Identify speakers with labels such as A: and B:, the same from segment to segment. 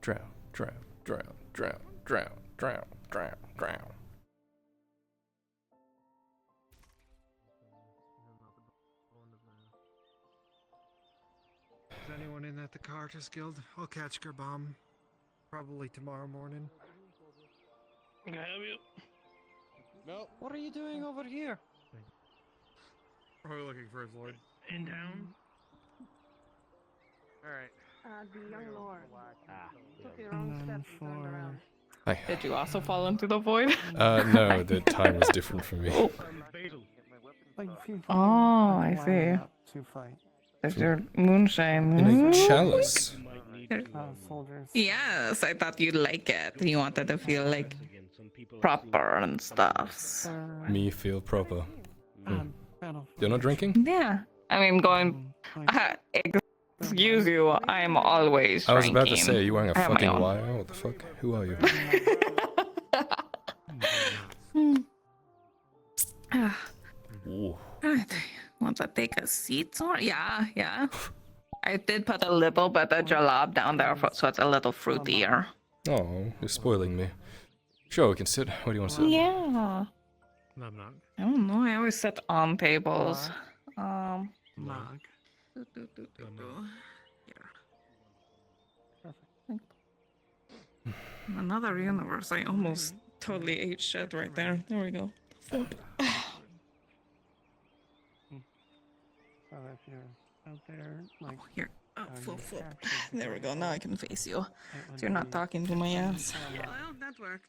A: drown, drown, drown, drown, drown, drown, drown, drown.
B: Is anyone in at the Carters Guild? I'll catch Gerbomb. Probably tomorrow morning.
C: Can I have you?
B: No.
D: What are you doing over here?
B: Probably looking for his lord.
C: In town?
B: Alright.
E: The young lord. Took the
D: And
E: wrong
D: then
E: steps and turned around.
A: Hi.
F: Did you also fall into the void?
A: No, the time was different for me.
D: Like,
F: Oh, I see.
D: To fight.
F: Is your moonshine?
A: In a chalice.
D: Soldiers.
F: Yes, I thought you'd like it. You wanted to feel like proper and stuff.
A: Me feel proper.
D: Battle.
A: You're not drinking?
F: Yeah, I mean, going. Excuse you, I'm always.
A: I was about to
F: drinking.
A: say, are you wearing a
F: I have my
A: fucking
F: own.
A: wire? What the fuck? Who are you? Ooh.
F: Want to take a seat? Or yeah. I did put a little bit of jalab down there, so it's a little fruitier.
A: Oh, you're spoiling me. Sure, we can sit. Where do you want to sit?
F: Yeah.
B: Knock knock.
F: I don't know. I always sit on tables.
D: Knock.
F: Another universe. I almost totally ate shit right there. There we go.
D: So if you're out there, like,
F: Here. Oh,
D: you
F: flip.
D: captured
F: There we go. Now I can face you.
D: it
F: So
D: would
F: you're not
D: be-
F: talking to my ass.
D: Yeah.
F: Well, that worked.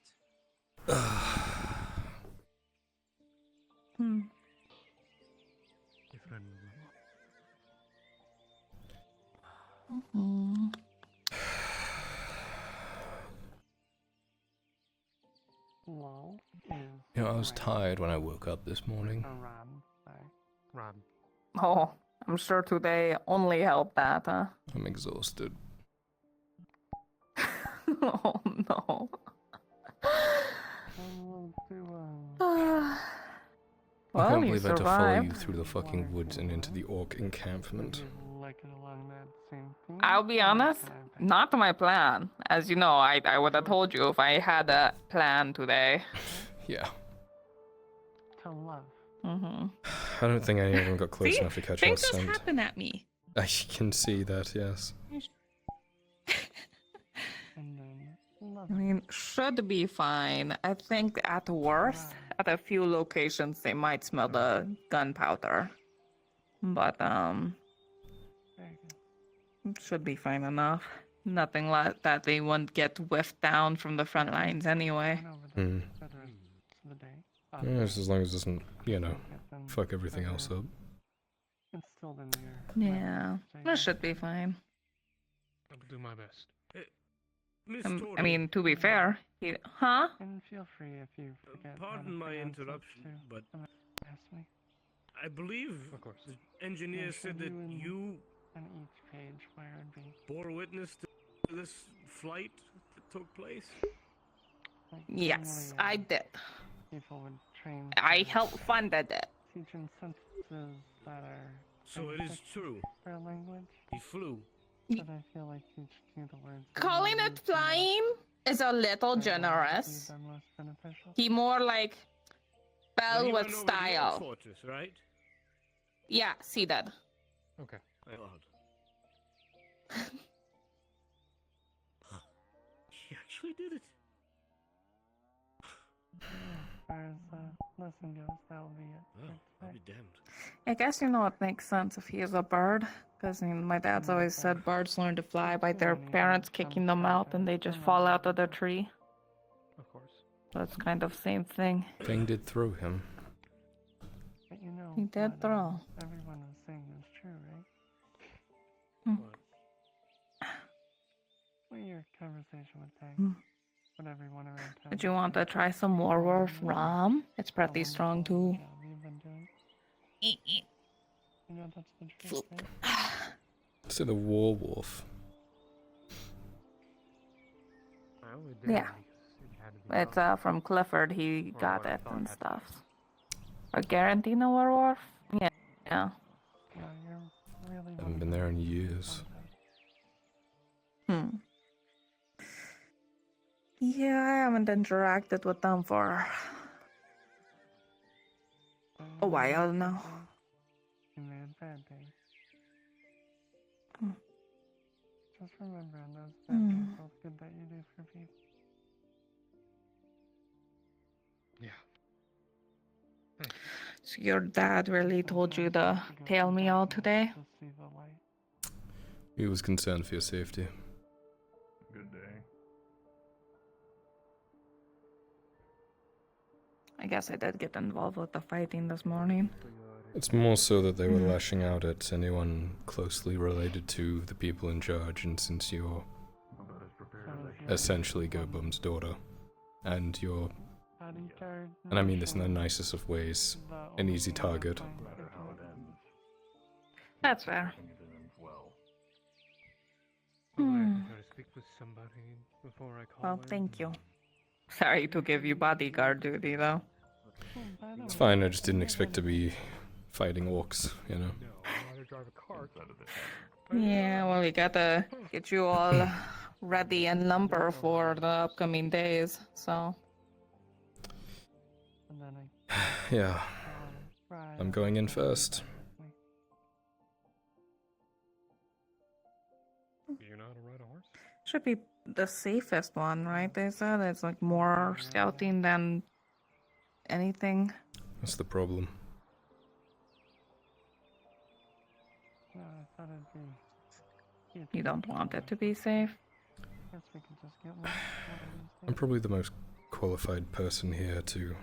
D: Lol is
A: You know, I was tired when I woke up this morning.
D: a Rob.
B: Rob.
F: Oh, I'm sure today only helped that, huh?
A: I'm exhausted.
F: Oh no.
D: We'll do,
A: I
F: Well,
A: can't
F: you
A: believe I had to follow you
F: survived.
A: through the fucking woods and into the orc encampment.
D: like it along that same theme.
F: I'll be honest, not my plan. As you know, I would have told you if I had a plan today.
A: Yeah.
D: To love.
F: Mm-hmm.
A: I don't think any of them got close
F: See?
A: enough to catch our
F: Things just
A: scent.
F: happen at me.
A: I can see that, yes.
D: And then love.
F: I mean, should be fine. I think at worst, at a few locations, they might smell the gunpowder. But,
D: Very good.
F: it should be fine enough. Nothing like that they won't get whiffed down from the front lines anyway.
D: Went over there
A: Hmm.
D: for the rest of the day.
A: Yeah, just as long as it doesn't, you know,
D: Get them
A: fuck everything else up.
D: instilled in your
F: Yeah,
D: mind,
F: that should be fine.
B: I'll do my best.
C: Miss
F: I
C: Tori,
F: mean, to be fair, huh?
D: And feel free if you forget. how to
C: pardon my
D: pronounce it
C: interruption,
D: to
C: but
D: ask me.
C: I believe
B: Of course.
C: the engineer said that you
D: On each page where it'd be
C: bore witness to this flight that took place.
D: like,
F: Yes,
D: normally,
F: I did.
D: People would train.
F: I
D: to
F: helped funded it.
D: teach in sentences that are
C: So it is true.
D: their language,
C: He flew.
D: but I feel like teaching you the words. that
F: Calling
D: you
F: it
D: use the most
F: flying is a little
D: are
F: generous.
D: the most beneficial.
F: He more like
C: But
F: fell
C: he
F: with
C: went over the old
F: style.
C: fortress, right?
F: Yeah, see that.
B: Okay.
C: I thought. He actually did it.
D: As far as lesson goes, that'll be it.
C: Well,
D: for
C: I'll be
D: today.
C: damned.
F: I guess you know it makes sense if he is a bird. Because my dad's always said birds learn to fly by their parents kicking them out and they just fall out of the tree.
B: Of course.
F: So it's kind of same thing.
A: Thing did throw him.
D: But you know,
F: He did
D: what,
F: throw.
D: everyone is saying is true, right?
F: Hmm.
D: What your conversation with Tank?
F: Hmm.
D: What everyone around town.
F: Did you
D: is
F: want to
D: saying.
F: try some werewolf rum? It's
D: How
F: pretty strong too.
D: wonderful job you've been doing. You know that's the truth,
F: Floop.
D: right?
A: So the war wolf.
B: I only did
F: Yeah.
B: it because it had to be
F: It's
B: done.
F: from Clifford. He
B: Or
F: got
B: what I
F: it
B: thought
F: and
B: had-
F: stuff. A Garantina werewolf? Yeah. Yeah.
D: No, you're really
A: Haven't been there in years.
F: Hmm. Yeah, I haven't interacted with them for a while now.
D: You made bad things.
F: Hmm.
D: Just remember in those bad things, all the good that you do for people.
B: Yeah.
F: So your dad really told you to tail me out today?
D: To see the light.
A: He was concerned for your safety.
C: Good day.
F: I guess I did get involved with the fighting this morning.
A: It's more so that they were lashing out at anyone closely related to the people in charge, and since you're essentially Go-Bum's daughter, and you're, and I mean this in the nicest of ways, an easy target.
F: That's fair.
B: I gotta speak with somebody before I call
F: Well,
B: in.
F: thank you. Sorry to give you bodyguard duty, though.
A: It's fine, I just didn't expect to be fighting orcs, you know?
B: No, I know how to drive a cart.
F: Yeah, well, we gotta get you all ready and lumber for the upcoming days, so.
D: And then
A: Yeah,
D: I
A: I'm going in first.
B: You know how to ride a horse?
F: Should be the safest one, right? They said it's like more scouting than anything.
A: That's the problem.
D: Yeah, I thought it'd be.
F: You don't want it to be safe.
D: Guess we could just get one of these
A: I'm
D: things.
A: probably the most qualified person here to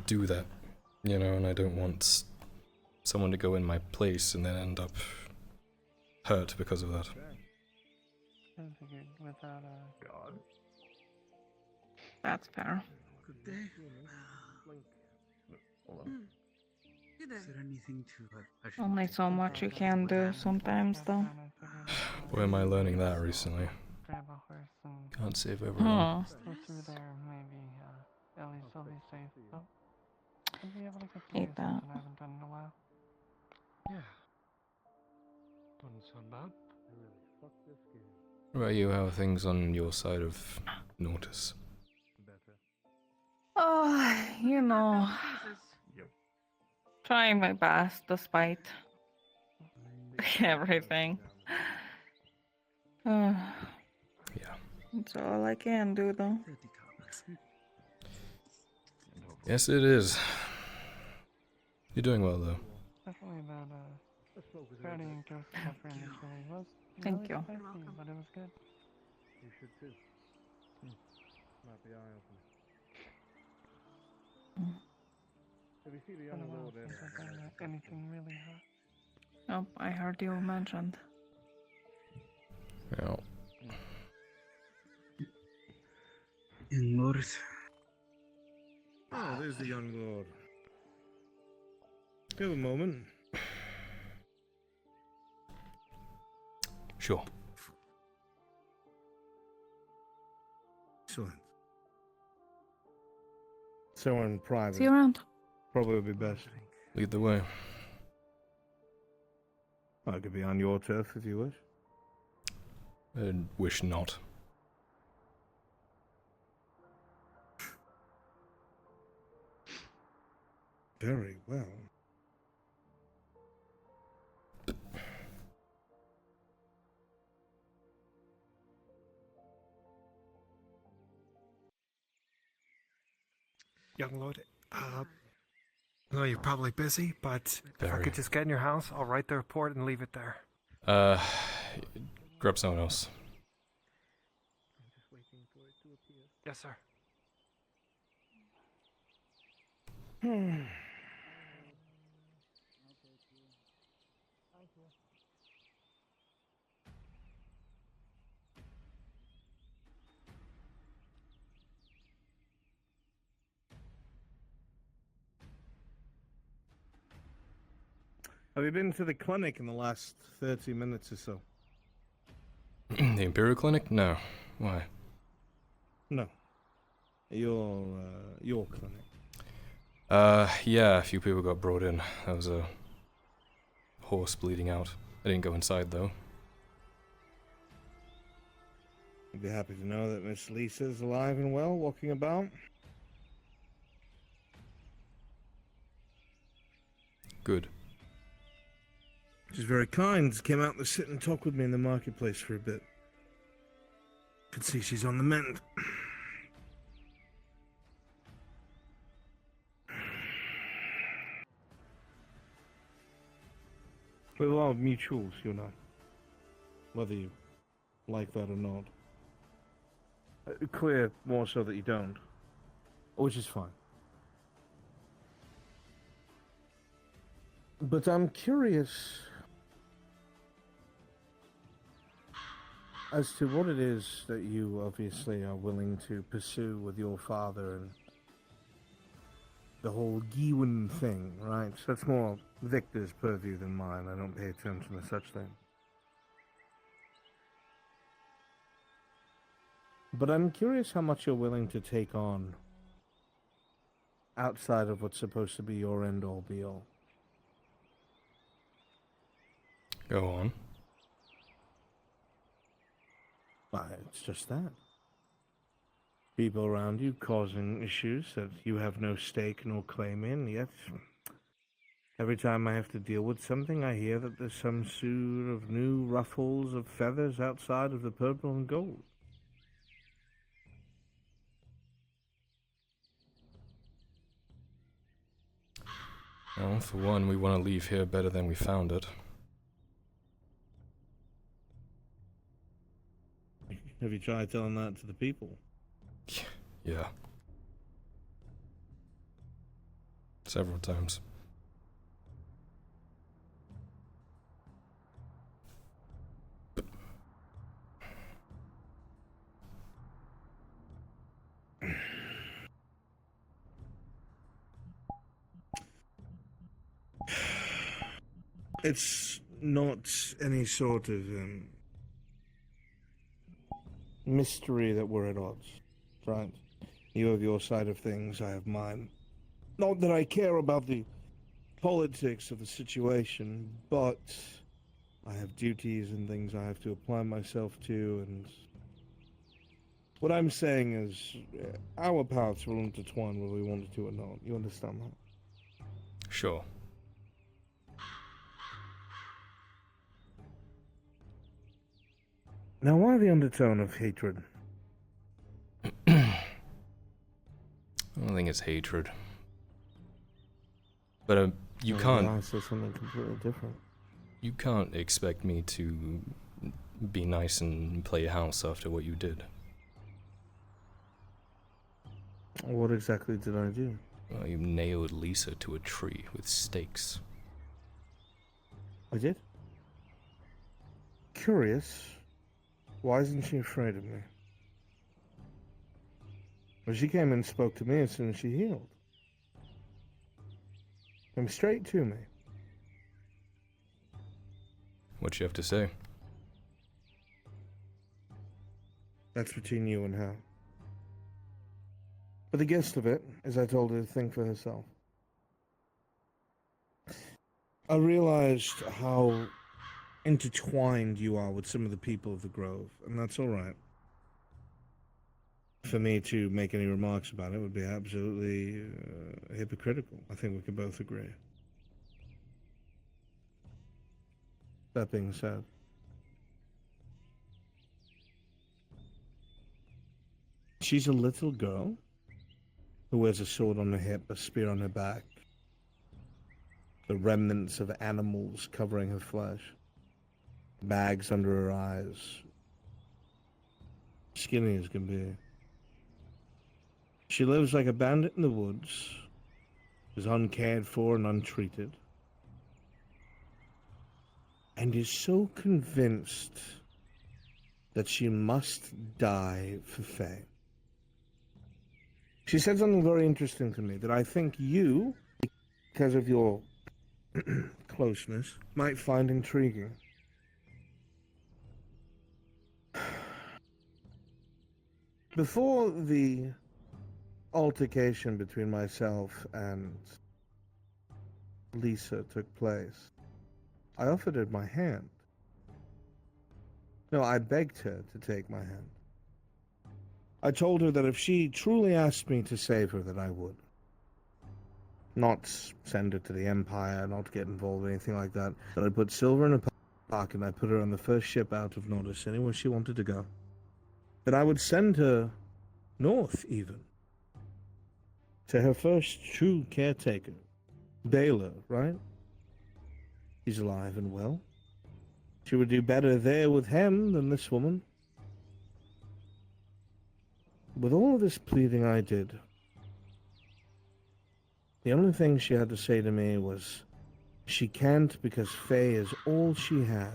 A: do that, you know, and I don't want someone to go in my place and then end up hurt because of that.
D: I figured without a
C: God.
F: That's fair.
B: Good day.
C: Hold on.
B: Is there anything to I should
F: Only
B: take
F: so
B: care
F: much you
B: of?
F: can do sometimes, though.
A: Where am I learning that recently?
D: Grab a horse and
A: Can't save everyone.
D: go through there. Maybe at least I'll be safe. Oh, I'll be able to get to
F: Hate
D: do
F: that.
D: something I haven't done in a while.
B: Yeah. Doesn't sound bad.
A: What about you? How are things on your side of Nautis?
F: Oh, you know,
C: Yep.
F: trying my best despite everything.
A: Yeah.
F: That's all I can do, though.
B: 30 comics.
A: Yes, it is. You're doing well, though.
D: Definitely that guarding ghost suffering is really was.
F: Thank
D: really
F: you.
D: spicy, but it was good.
B: You should too. Might be eye-opening. Have you seen the
D: Been
B: young
D: a while
B: lord
D: since I've done anything really hot.
F: Oh, I heard you mentioned.
A: Yeah.
B: Young lord.
G: Oh, there's the young lord. You have a moment?
A: Sure.
G: Excellent. So in private.
F: See you around.
G: Probably would be best.
A: Lead the way.
G: I could be on your turf if you wish.
A: I wish not.
G: Very well.
B: Young lord, I know you're probably busy, but if I
A: Very.
B: could just get in your house, I'll write the report and leave it there.
A: Grab someone else.
B: Yes, sir.
G: Have you been to the clinic in the last 30 minutes or so?
A: The Imperial Clinic? No. Why?
G: No. Your clinic.
A: Yeah, a few people got brought in. There was a horse bleeding out. I didn't go inside, though.
G: I'd be happy to know that Miss Lisa's alive and well, walking about.
A: Good.
G: She's very kind. Came out to sit and talk with me in the marketplace for a bit. Could see she's on the mend. We have a lot of mutuals, you know. Whether you like that or not. Clear more so that you don't. Which is fine. But I'm curious as to what it is that you obviously are willing to pursue with your father and the whole Giwan thing, right? So that's more Victor's purview than mine. I don't pay attention to such things. But I'm curious how much you're willing to take on outside of what's supposed to be your end-all be-all.
A: Go on.
G: Why, it's just that. People around you causing issues that you have no stake nor claim in, yet every time I have to deal with something, I hear that there's some sort of new ruffles of feathers outside of the purple and gold.
A: Well, for one, we want to leave here better than we found it.
G: Have you tried telling that to the people?
A: Yeah. Several times.
G: It's not any sort of mystery that we're at odds, right? You have your side of things, I have mine. Not that I care about the politics of the situation, but I have duties and things I have to apply myself to, and what I'm saying is our paths will intertwine whether we wanted to or not. You understand that?
A: Sure.
G: Now, why the undertone of hatred?
A: I don't think it's hatred. But you can't...
G: I say something completely different.
A: You can't expect me to be nice and play house after what you did.
G: What exactly did I do?
A: Well, you nailed Lisa to a tree with stakes.
G: I did? Curious. Why isn't she afraid of me? Well, she came and spoke to me as soon as she healed. Came straight to me.
A: What you have to say?
G: That's between you and her. But the gist of it is I told her to think for herself. I realized how intertwined you are with some of the people of the Grove, and that's all right. For me to make any remarks about it would be absolutely hypocritical. I think we can both agree. That being said, she's a little girl who wears a sword on her hip, a spear on her back, the remnants of animals covering her flesh, bags under her eyes, skinny as can be. She lives like a bandit in the woods, is uncared for and untreated, and is so convinced that she must die for fame. She said something very interesting to me that I think you, because of your closeness, might find intriguing. Before the altercation between myself and Lisa took place, I offered her my hand. No, I begged her to take my hand. I told her that if she truly asked me to save her, that I would. Not send her to the Empire, not get involved in anything like that. That I'd put Silver in a pocket and I'd put her on the first ship out of Nautis, anywhere she wanted to go. That I would send her north, even. To her first true caretaker. Baylor, right? He's alive and well. She would do better there with him than this woman. With all of this pleading I did, the only thing she had to say to me was, she can't because Faye is all she has.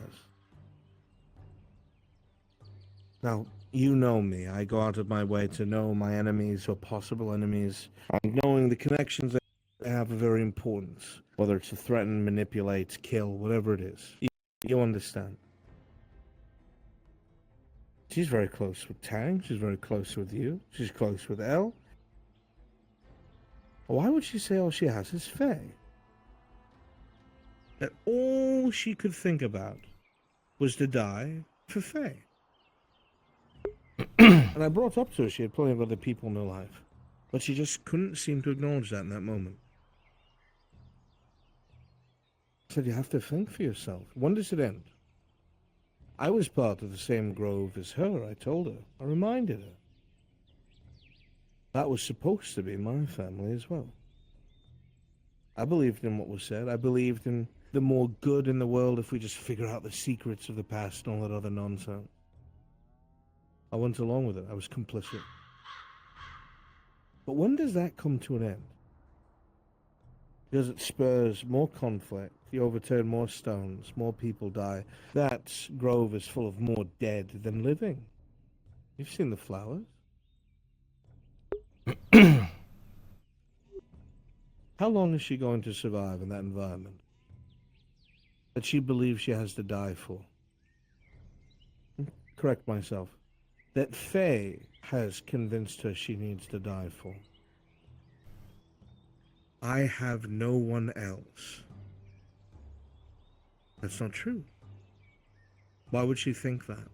G: Now, you know me. I go out of my way to know my enemies or possible enemies. And knowing the connections they have are very important. Whether it's to threaten, manipulate, kill, whatever it is. You understand. She's very close with Tang. She's very close with you. She's close with Elle. Why would she say all she has is Faye? That all she could think about was to die for Faye. And I brought up to her she had plenty of other people in her life, but she just couldn't seem to acknowledge that in that moment. I said, you have to think for yourself. When does it end? I was part of the same grove as her, I told her. I reminded her. That was supposed to be my family as well. I believed in what was said. I believed in the more good in the world if we just figure out the secrets of the past and all that other nonsense. I went along with it. I was complicit. But when does that come to an end? Because it spurs more conflict. You overturn more stones. More people die. That grove is full of more dead than living. You've seen the flowers. How long is she going to survive in that environment that she believes she has to die for? Correct myself. That Faye has convinced her she needs to die for. I have no one else. That's not true. Why would she think that?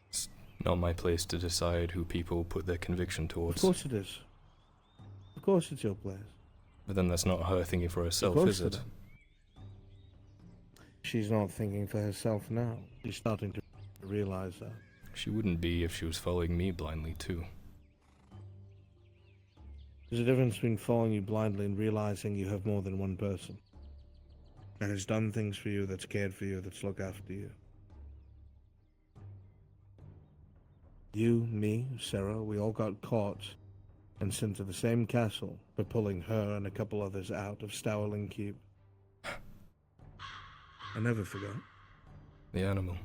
A: It's not my place to decide who people put their conviction towards.
G: Of course it is. Of course it's your place.
A: But then that's not her thinking for herself, is it?
G: She's not thinking for herself now. She's starting to realize that.
A: She wouldn't be if she was following me blindly, too.
G: There's a difference between following you blindly and realizing you have more than one person that has done things for you, that's cared for you, that's looked after you. You, me, Sarah, we all got caught and sent to the same castle for pulling her and a couple others out of Stourling Keep. I never forgot.
A: The animal.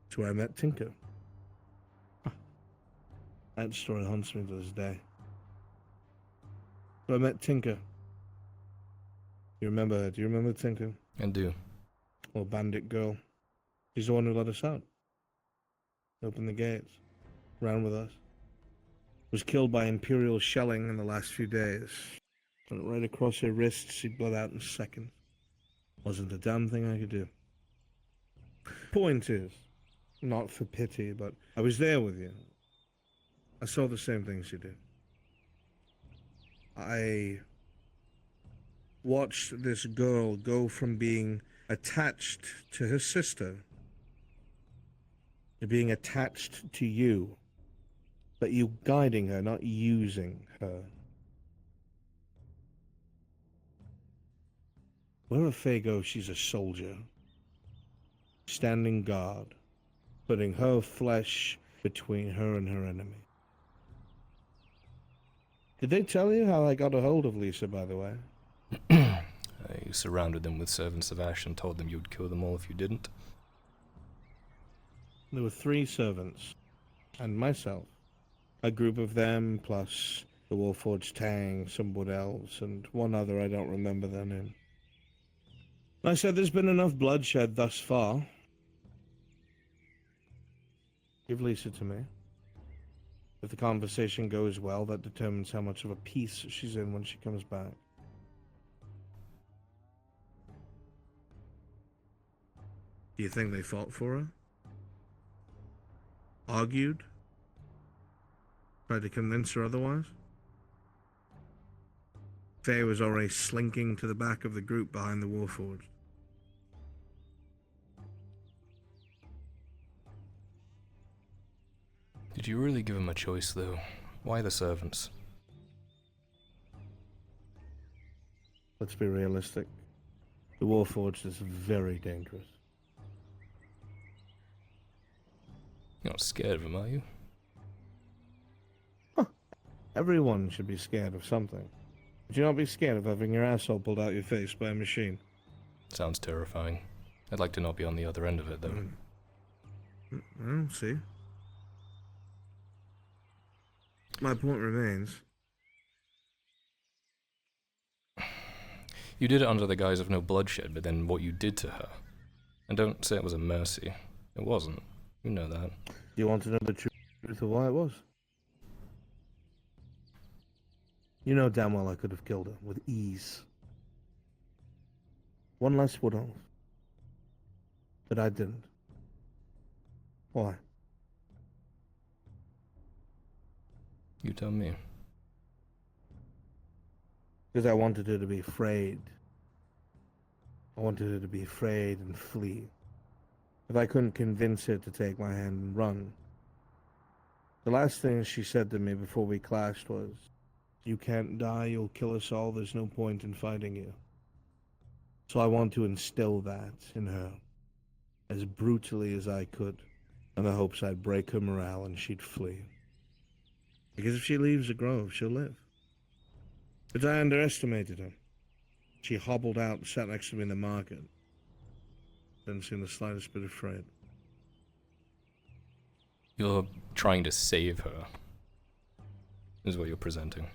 G: It's where I met Tinker. That story haunts me to this day. But I met Tinker. You remember her? Do you remember Tinker?
A: I do.
G: Little bandit girl. She's the one who let us out. Opened the gates. Ran with us. Was killed by Imperial shelling in the last few days. Went right across her wrist. She bled out in seconds. Wasn't a damn thing I could do. Point is, not for pity, but I was there with you. I saw the same things you did. I watched this girl go from being attached to her sister to being attached to you, but you guiding her, not using her. Wherever Faye goes, she's a soldier, standing guard, putting her flesh between her and her enemy. Did they tell you how I got a hold of Lisa, by the way?
A: You surrounded them with servants of Ash and told them you'd kill them all if you didn't.
G: There were 3 servants, and myself. A group of them, plus the Warforged Tang, some Wood Elves, and one other I don't remember their name. I said there's been enough bloodshed thus far. Give Lisa to me. If the conversation goes well, that determines how much of a peace she's in when she comes back. Do you think they fought for her? argued, tried to convince her otherwise. Faye was already slinking to the back of the group behind the Warforged.
A: Did you really give him a choice, though? Why the servants?
G: Let's be realistic. The Warforged is very dangerous.
A: You're not scared of him, are you?
G: Everyone should be scared of something. Would you not be scared of having your asshole pulled out your face by a machine?
A: Sounds terrifying. I'd like to not be on the other end of it, though.
G: Well, see. My point remains.
A: You did it under the guise of no bloodshed, but then what you did to her. And don't say it was a mercy. It wasn't. You know that.
G: Do you want to know the truth of why it was? You know damn well I could have killed her with ease. One less would have. But I didn't. Why?
A: You tell me.
G: Because I wanted her to be afraid. I wanted her to be afraid and flee. If I couldn't convince her to take my hand and run. The last thing she said to me before we clashed was, "You can't die, you'll kill us all, there's no point in fighting you." So I want to instill that in her, as brutally as I could, in the hopes I'd break her morale and she'd flee. Because if she leaves the grove, she'll live. But I underestimated her. She hobbled out and sat next to me in the market. Didn't seem the slightest bit afraid.
A: You're trying to save her, is what you're presenting.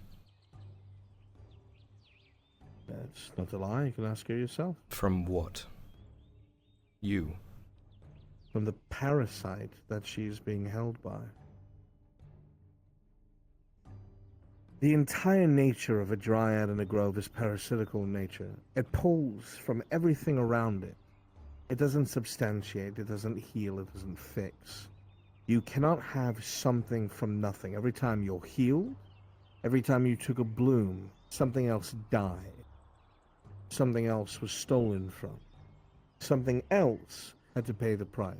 G: That's not a lie, you can ask her yourself.
A: From what? You.
G: From the parasite that she's being held by. The entire nature of a dryad in a grove is parasitical in nature. It pulls from everything around it. It doesn't substantiate, it doesn't heal, it doesn't fix. You cannot have something from nothing. Every time you're healed, every time you took a bloom, something else died. Something else was stolen from. Something else had to pay the price.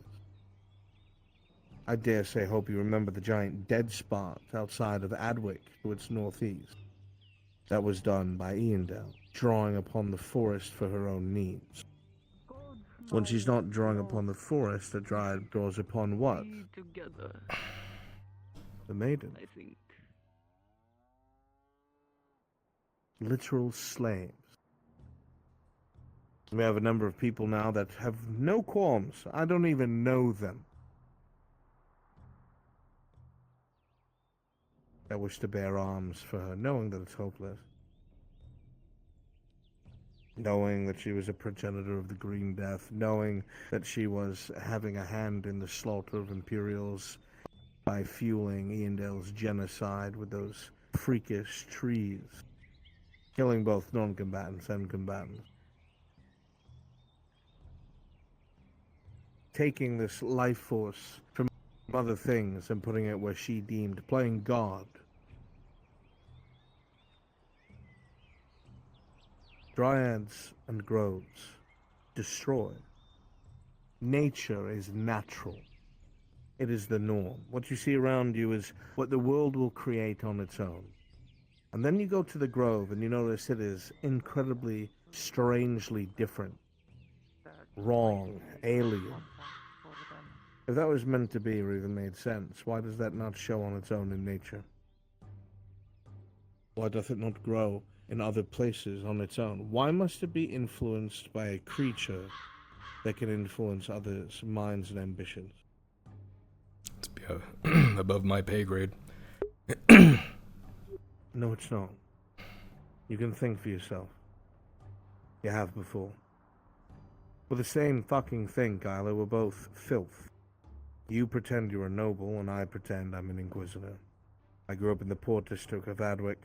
G: I dare say, hope you remember the giant dead spot outside of Adwick to its northeast. That was done by Iandel, drawing upon the forest for her own needs. When she's not drawing upon the forest, the dryad draws upon what?
D: Together,
G: The maiden.
D: I think.
G: Literal slaves. We have a number of people now that have no qualms. I don't even know them. That wish to bear arms for her, knowing that it's hopeless. Knowing that she was a progenitor of the Green Death, knowing that she was having a hand in the slaughter of Imperials by fueling Iandel's genocide with those freakish trees, killing both non-combatants and combatants. Taking this life force from other things and putting it where she deemed, playing God. Dryads and groves destroy. Nature is natural. It is the norm. What you see around you is what the world will create on its own. And then you go to the grove and you notice it is incredibly, strangely different. Wrong, alien. If that was meant to be or even made sense, why does that not show on its own in nature? Why doth it not grow in other places on its own? Why must it be influenced by a creature that can influence others' minds and ambitions?
A: It's above my pay grade.
G: No, it's not. You can think for yourself. You have before. We're the same fucking thing, Kyler. We're both filth. You pretend you're a noble, and I pretend I'm an inquisitor. I grew up in the Port District of Adwick.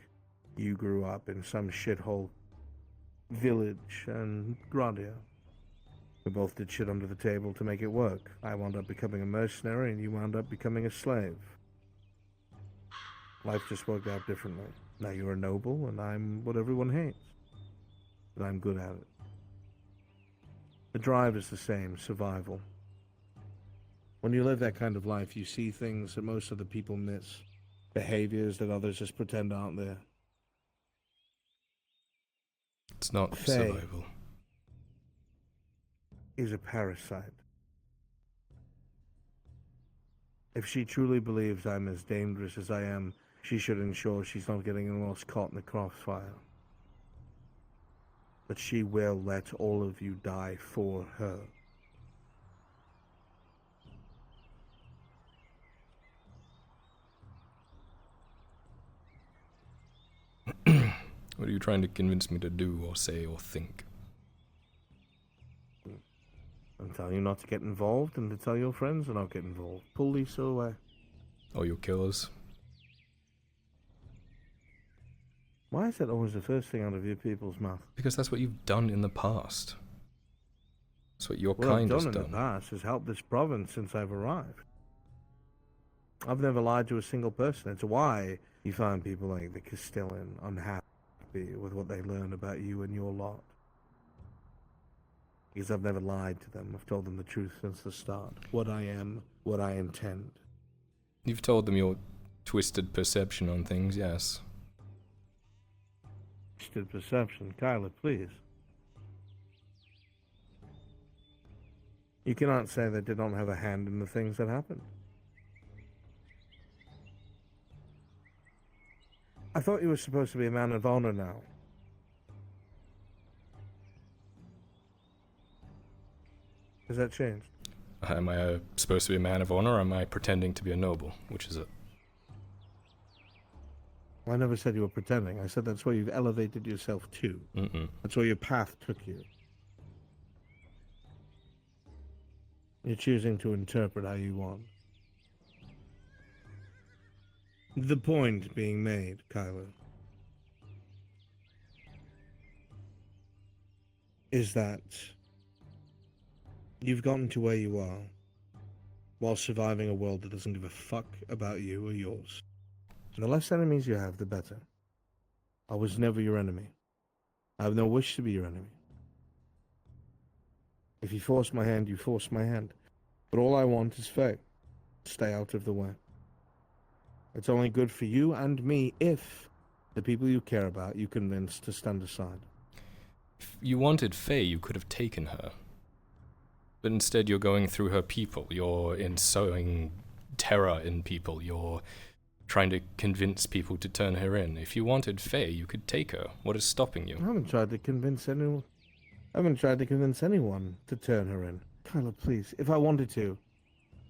G: You grew up in some shithole village and Gradia. We both did shit under the table to make it work. I wound up becoming a mercenary, and you wound up becoming a slave. Life just worked out differently. Now you're a noble, and I'm what everyone hates. But I'm good at it. The drive is the same, survival. When you live that kind of life, you see things that most other people miss. Behaviors that others just pretend aren't there.
A: It's not
G: Faye
A: survival.
G: is a parasite. If she truly believes I'm as dangerous as I am, she should ensure she's not getting anyone else caught in the crossfire. But she will let all of you die for her.
A: What are you trying to convince me to do or say or think?
G: I'm telling you not to get involved and to tell your friends to not get involved. Pull Lisa away.
A: Or your killers?
G: Why is that always the first thing out of your people's mouth?
A: Because that's what you've done in the past. That's what your
G: What
A: kind
G: I've
A: has
G: done in
A: done.
G: the past is help this province since I've arrived. I've never lied to a single person. It's why you find people like the Castellan unhappy with what they learn about you and your lot. Because I've never lied to them. I've told them the truth since the start. What I am, what I intend.
A: You've told them your twisted perception on things, yes.
G: Twisted perception. Kyla, please. You cannot say they did not have a hand in the things that happened. I thought you were supposed to be a man of honor now. Has that changed?
A: Am I supposed to be a man of honor, or am I pretending to be a noble? Which is it?
G: Well, I never said you were pretending. I said that's where you've elevated yourself to. That's where your path took you. You're choosing to interpret how you want. The point being made, Kyler, is that you've gotten to where you are while surviving a world that doesn't give a fuck about you or yours. And the less enemies you have, the better. I was never your enemy. I have no wish to be your enemy. If you force my hand, you force my hand. But all I want is Faye. Stay out of the way. It's only good for you and me if the people you care about you convince to stand aside.
A: If you wanted Faye, you could have taken her. But instead you're going through her people. You're sowing terror in people. You're trying to convince people to turn her in. If you wanted Faye, you could take her. What is stopping you?
G: I haven't tried to convince anyone. I haven't tried to convince anyone to turn her in. Kyla, please, if I wanted to,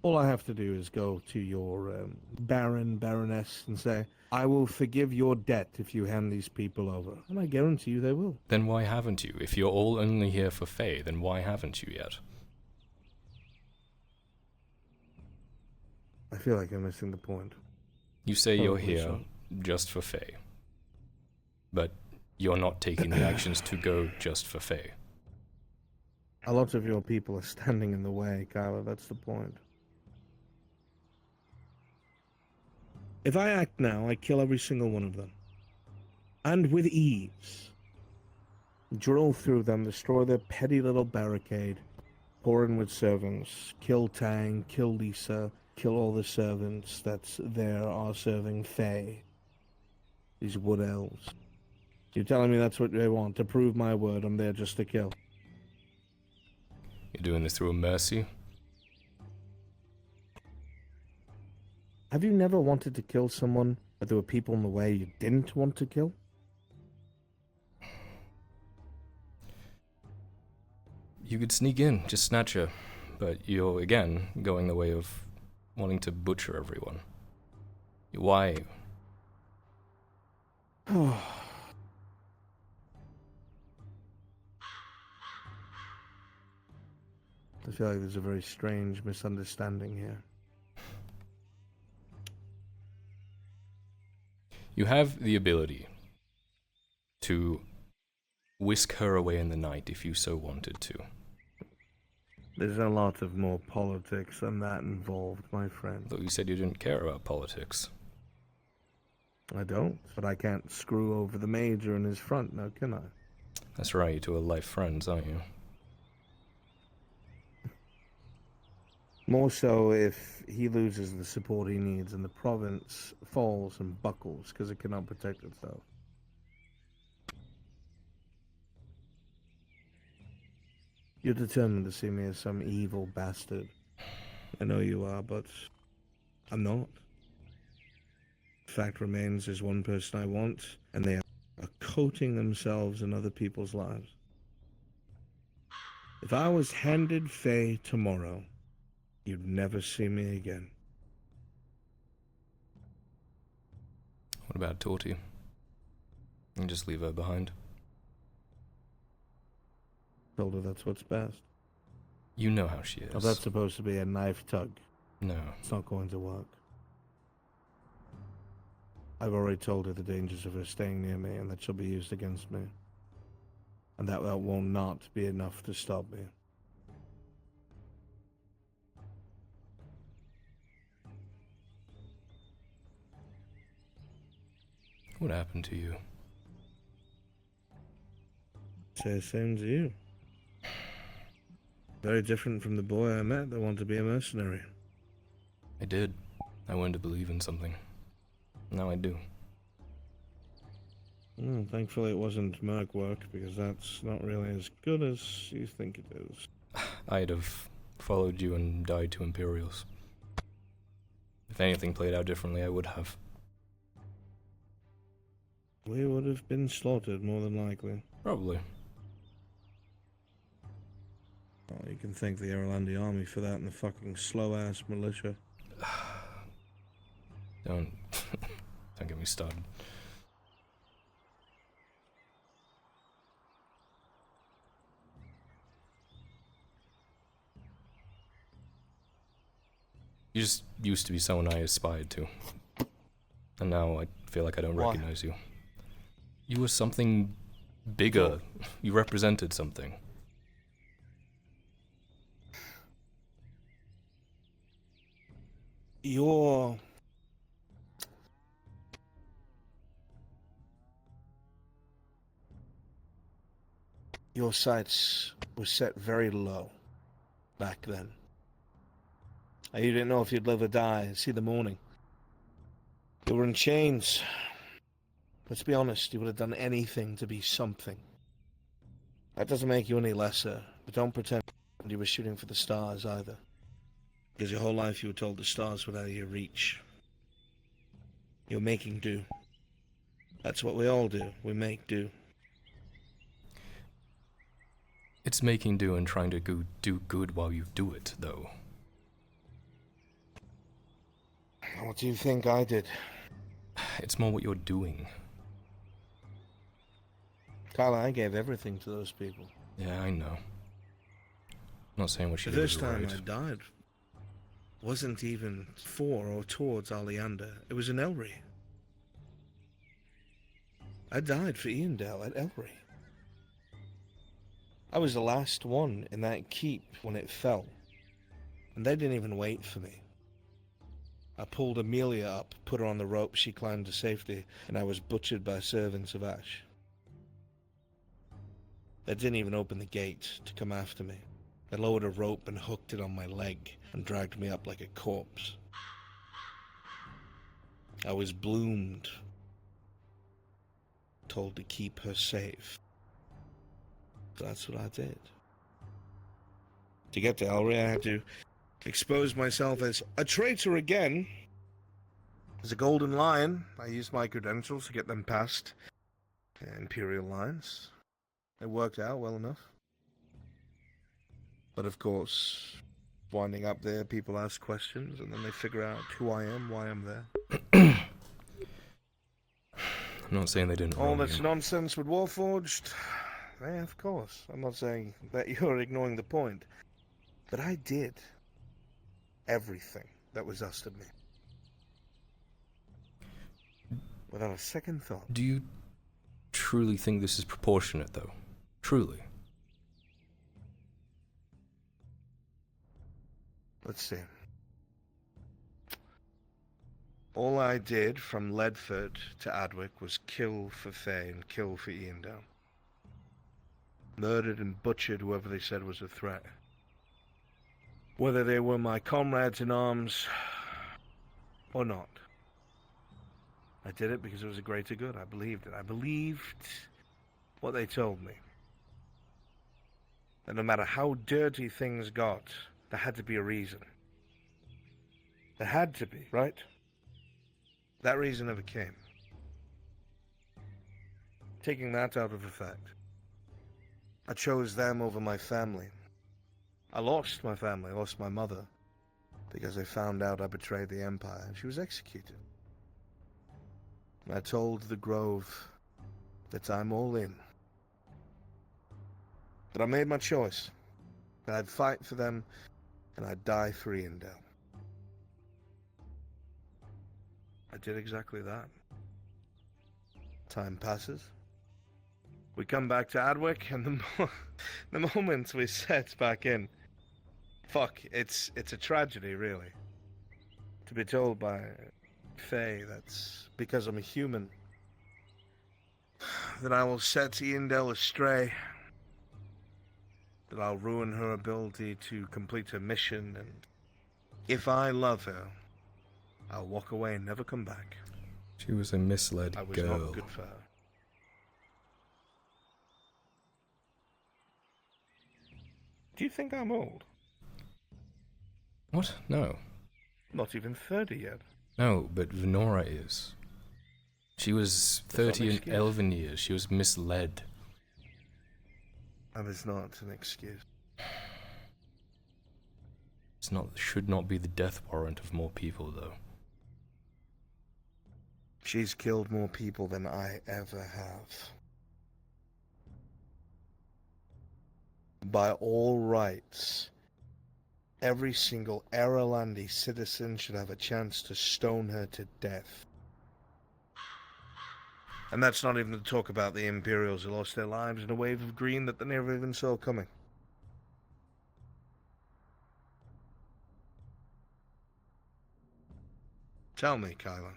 G: all I have to do is go to your baroness, and say, I will forgive your debt if you hand these people over. And I guarantee you they will.
A: Then why haven't you? If you're all only here for Faye, then why haven't you yet?
G: I feel like I'm missing the point.
A: You say you're
G: Probably
A: here
G: so.
A: just for Faye. But you're not taking the actions to go just for Faye.
G: A lot of your people are standing in the way, Kyla, that's the point. If I act now, I kill every single one of them. And with ease. Drill through them, destroy their petty little barricade, pour in with servants, kill Tang, kill Lisa, kill all the servants that's there are serving Faye. These wood elves. You're telling me that's what they want, to prove my word I'm there just to kill.
A: You're doing this through a mercy?
G: Have you never wanted to kill someone, but there were people in the way you didn't want to kill?
A: You could sneak in, just snatch her. But you're, again, going the way of wanting to butcher everyone. Why?
G: I feel like there's a very strange misunderstanding here.
A: You have the ability to whisk her away in the night if you so wanted to.
G: There's a lot of more politics than that involved, my friend.
A: Though you said you didn't care about politics.
G: I don't, but I can't screw over the Major in his front now, can I?
A: That's right, you two are life friends, aren't you?
G: More so if he loses the support he needs and the province falls and buckles because it cannot protect itself. You're determined to see me as some evil bastard. I know you are, but I'm not. Fact remains, there's one person I want, and they are coating themselves in other people's lives. If I was handed Faye tomorrow, you'd never see me again.
A: What about Torty? You just leave her behind.
G: Told her that's what's best.
A: You know how she is.
G: Oh, that's supposed to be a knife tug.
A: No.
G: It's not going to work. I've already told her the dangers of her staying near me and that she'll be used against me. And that will not be enough to stop me.
A: What happened to you?
G: Say the same to you. Very different from the boy I met that wanted to be a mercenary.
A: I did. I wanted to believe in something. Now I do.
G: Thankfully it wasn't merc work, because that's not really as good as you think it is.
A: I'd have followed you and died to Imperials. If anything played out differently, I would have.
G: We would have been slaughtered, more than likely.
A: Probably.
G: Oh, you can thank the Erlandi army for that and the fucking slow-ass militia.
A: Don't get me started. You just used to be someone I aspired to. And now I feel like I don't
G: Why?
A: recognize you. You were something bigger. You represented something.
G: Your sights were set very low back then. You didn't know if you'd live or die and see the morning. You were in chains. Let's be honest, you would have done anything to be something. That doesn't make you any lesser, but don't pretend you were shooting for the stars either. Because your whole life you were told the stars were out of your reach. You're making do. That's what we all do. We make do.
A: It's making do and trying to do good while you do it, though.
G: What do you think I did?
A: It's more what you're doing.
G: Kyla, I gave everything to those people.
A: Yeah, I know. Not saying what she
G: The
A: did
G: first
A: was
G: time
A: right.
G: I died wasn't even for or towards Oleander. It was in Elry. I died for Iandale at Elry. I was the last one in that keep when it fell. And they didn't even wait for me. I pulled Amelia up, put her on the rope, she climbed to safety, and I was butchered by servants of Ash. They didn't even open the gate to come after me. They lowered a rope and hooked it on my leg and dragged me up like a corpse. I was bloomed, told to keep her safe. So that's what I did. To get to Elry, I had to expose myself as a traitor again. As a golden lion, I used my credentials to get them past the Imperial lines. It worked out well enough. But of course, winding up there, people ask questions, and then they figure out who I am, why I'm there.
A: I'm not saying they didn't
G: All
A: wrong
G: this
A: you.
G: nonsense with Warforged? Yeah, of course. I'm not saying that you're ignoring the point. But I did everything that was asked of me. Without a second thought.
A: Do you truly think this is proportionate, though? Truly?
G: Let's see. All I did from Ledford to Adwick was kill for Faye and kill for Iandale. Murdered and butchered whoever they said was a threat. Whether they were my comrades in arms or not. I did it because it was a greater good. I believed it. I believed what they told me. That no matter how dirty things got, there had to be a reason. There had to be, right? That reason never came. Taking that out of effect, I chose them over my family. I lost my family, I lost my mother, because they found out I betrayed the Empire, and she was executed. And I told the Grove that I'm all in. That I made my choice. That I'd fight for them, and I'd die for Iandale. I did exactly that. Time passes. We come back to Adwick, and the moment we set back in, fuck, it's a tragedy, really. To be told by Faye that's because I'm a human, that I will set Iandale astray, that I'll ruin her ability to complete her mission, and if I love her, I'll walk away and never come back.
A: She was a misled
G: I was
A: girl.
G: not good for her. Do you think I'm old?
A: What? No.
G: Not even 30 yet.
A: No, but Venora is. She was
G: That's not an
A: 30 in
G: excuse.
A: elven years. She was misled.
G: That is not an excuse.
A: It's not. Should not be the death warrant of more people, though.
G: She's killed more people than I ever have. By all rights, every single Erelandi citizen should have a chance to stone her to death. And that's not even to talk about the Imperials who lost their lives in a wave of green that they never even saw coming. Tell me, Kyla.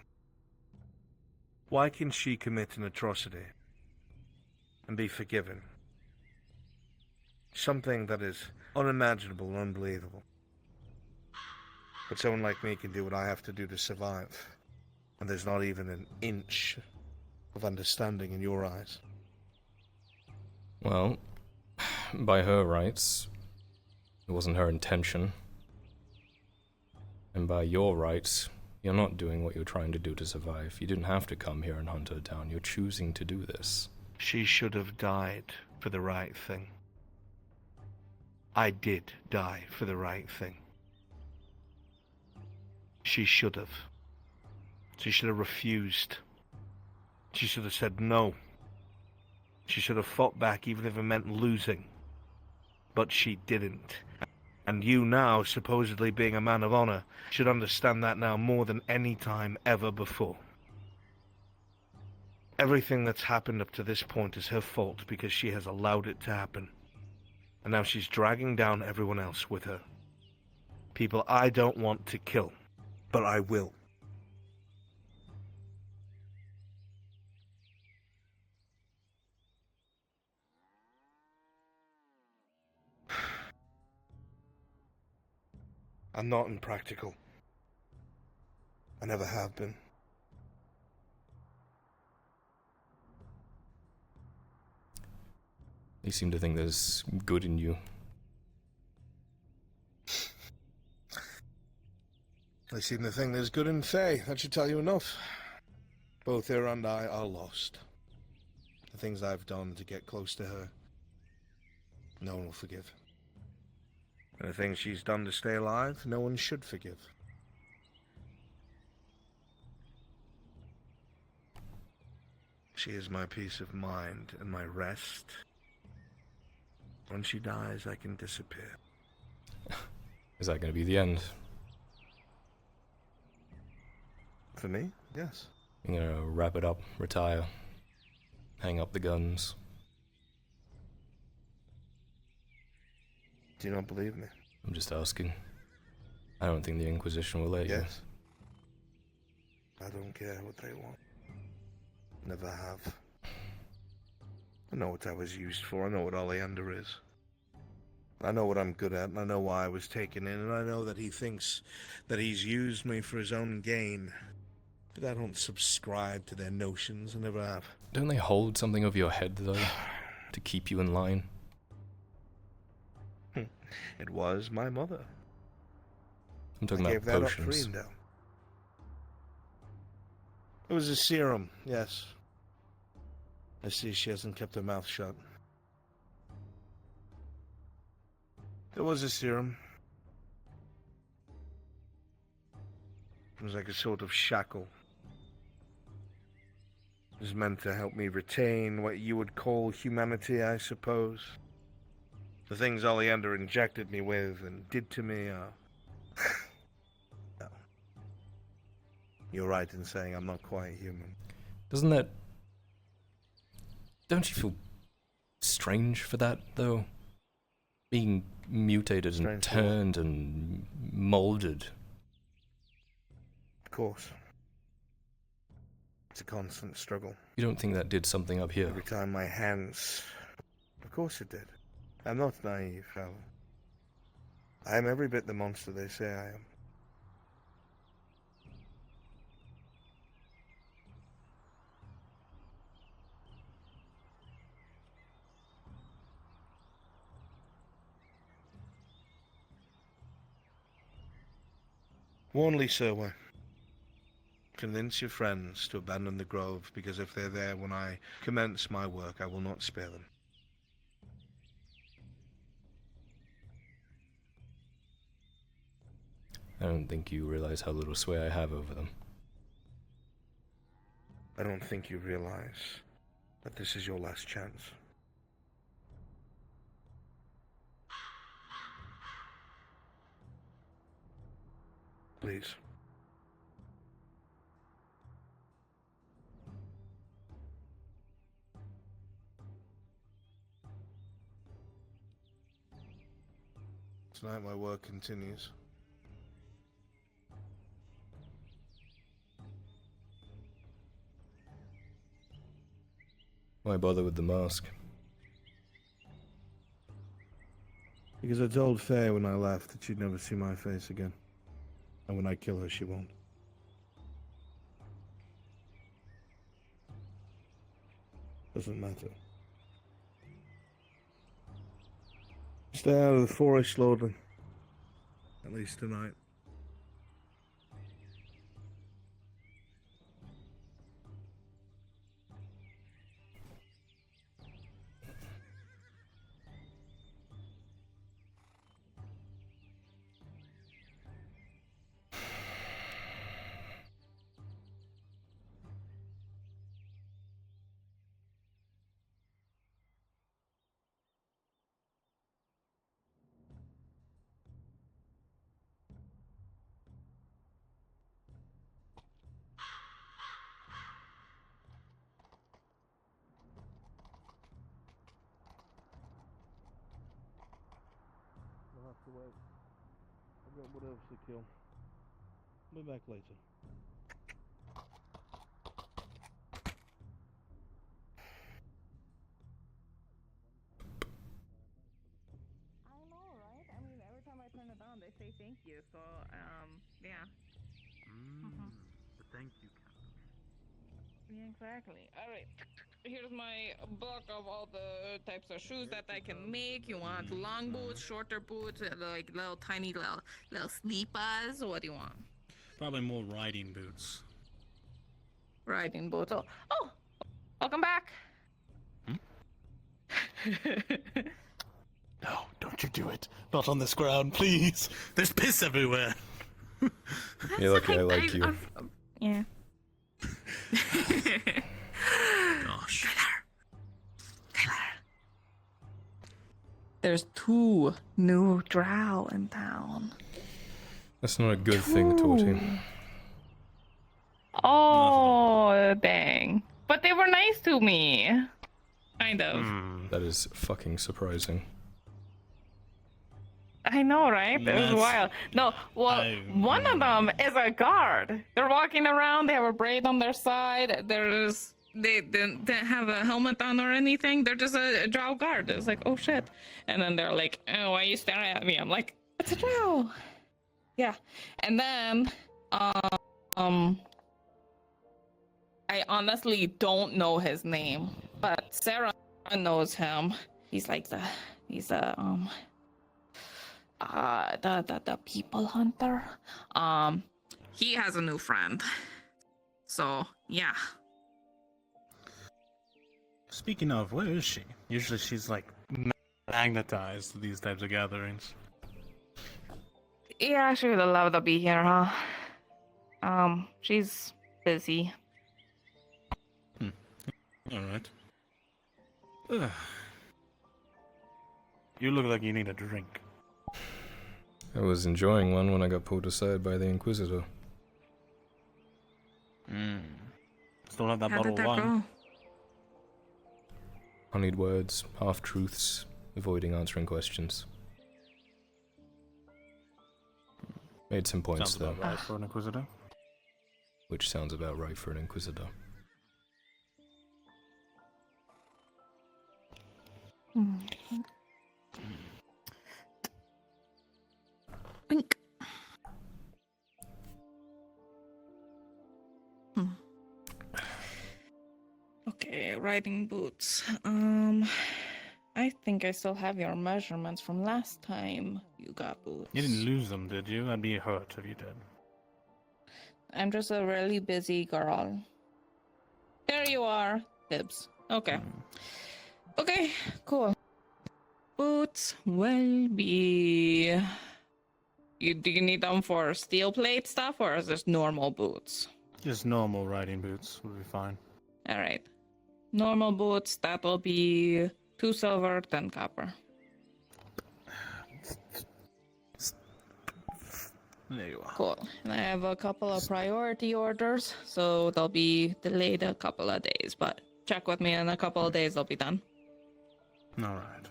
G: Why can she commit an atrocity and be forgiven? Something that is unimaginable and unbelievable. But someone like me can do what I have to do to survive. And there's not even an inch of understanding in your eyes.
A: Well, by her rights, it wasn't her intention. And by your rights, you're not doing what you're trying to do to survive. You didn't have to come here and hunt her down. You're choosing to do this.
G: She should have died for the right thing. I did die for the right thing. She should have. She should have refused. She should have said no. She should have fought back even if it meant losing. But she didn't. And you now, supposedly being a man of honor, should understand that now more than any time ever before. Everything that's happened up to this point is her fault because she has allowed it to happen. And now she's dragging down everyone else with her. People I don't want to kill, but I will. I'm not impractical. I never have been.
A: They seem to think there's good in you.
G: They seem to think there's good in Faye. That should tell you enough. Both her and I are lost. The things I've done to get close to her, no one will forgive. And the things she's done to stay alive, no one should forgive. She is my peace of mind and my rest. When she dies, I can disappear.
A: Is that going to be the end?
G: For me, yes.
A: You're going to wrap it up, retire, hang up the guns.
G: Do you not believe me?
A: I'm just asking. I don't think the Inquisition will let you.
G: Yes. I don't care what they want. Never have. I know what I was used for. I know what Oleander is. I know what I'm good at, and I know why I was taken in, and I know that he thinks that he's used me for his own gain. But I don't subscribe to their notions. I never have.
A: Don't they hold something over your head, though, to keep you in line?
G: It was my mother.
A: I'm talking
G: I
A: about
G: gave that up
A: potions.
G: for Indo. It was a serum, yes. I see she hasn't kept her mouth shut. It was a serum. It was like a sort of shackle. It was meant to help me retain what you would call humanity, I suppose. The things Oleander injected me with and did to me are... No. You're right in saying I'm not quite human.
A: Doesn't that... Don't you feel strange for that, though? Being mutated and
G: Strange for what?
A: turned and molded.
G: Of course. It's a constant struggle.
A: You don't think that did something up here?
G: Every time my hands... Of course it did. I'm not naive, Hal. I am every bit the monster they say I am. Warn Lee Serway. Convince your friends to abandon the grove, because if they're there when I commence my work, I will not spare them.
A: I don't think you realize how little sway I have over them.
G: I don't think you realize that this is your last chance. Please. Tonight my work continues.
A: Why bother with the mask?
G: Because I told Faye when I left that she'd never see my face again. And when I kill her, she won't. Doesn't matter. Stay out of the forest, Lordling. At least tonight. I'll have to wait. I've got what else to kill. I'll be back later.
F: I know, right? I mean, every time I turn it on, they say thank you. So, yeah.
C: Thank you, Captain.
F: Yeah, exactly. All right. Here's my book of all the types of shoes that I can make. You want long boots, shorter boots, like little tiny little sleepers? What do you want?
C: Probably more riding boots.
F: Riding boots. Oh, welcome back.
C: No, don't you do it. Not on this ground, please. There's piss everywhere.
A: You're lucky I like you.
F: Yeah.
C: Gosh.
F: There's 2 new drow in town.
A: That's not a good thing, Torty.
F: Oh, dang. But they were nice to me. Kind of.
A: That is fucking surprising.
F: I know, right? It was
C: That's-
F: wild. No, well, one of them is a guard. They're walking around. They have a braid on their side. They didn't have a helmet on or anything. They're just a drow guard. It's like, oh shit. And then they're like, oh, why are you staring at me? I'm like, it's a drow. Yeah. And then, I honestly don't know his name, but Sarah knows him. He's like the people hunter. He has a new friend. So yeah.
C: Speaking of, where is she? Usually she's like magnetized to these types of gatherings.
F: Yeah, she would love to be here, huh? She's busy.
C: Alright. You look like you need a drink.
A: I was enjoying one when I got pulled aside by the Inquisitor.
C: Still have that
F: How
C: bottle
F: did
C: of
F: that
C: wine.
F: go?
A: Honeyed words, half-truths, avoiding answering questions. Made some points
C: Sounds
A: though,
C: about right for an Inquisitor.
A: which sounds about right for an Inquisitor.
F: Wink. Okay, riding boots. I think I still have your measurements from last time you got boots.
C: You didn't lose them, did you? I'd be hurt if you did.
F: I'm just a really busy girl. There you are, Dibs. Okay. Okay, cool. Boots will be... do you need them for steel plate stuff, or is this normal boots?
C: Just normal riding boots would be fine.
F: Alright. Normal boots, that will be 2 silver, 10 copper.
C: There you are.
F: Cool. And I have a couple of priority orders, so they'll be delayed a couple of days, but check with me in a couple of days, they'll be done.
C: Alright.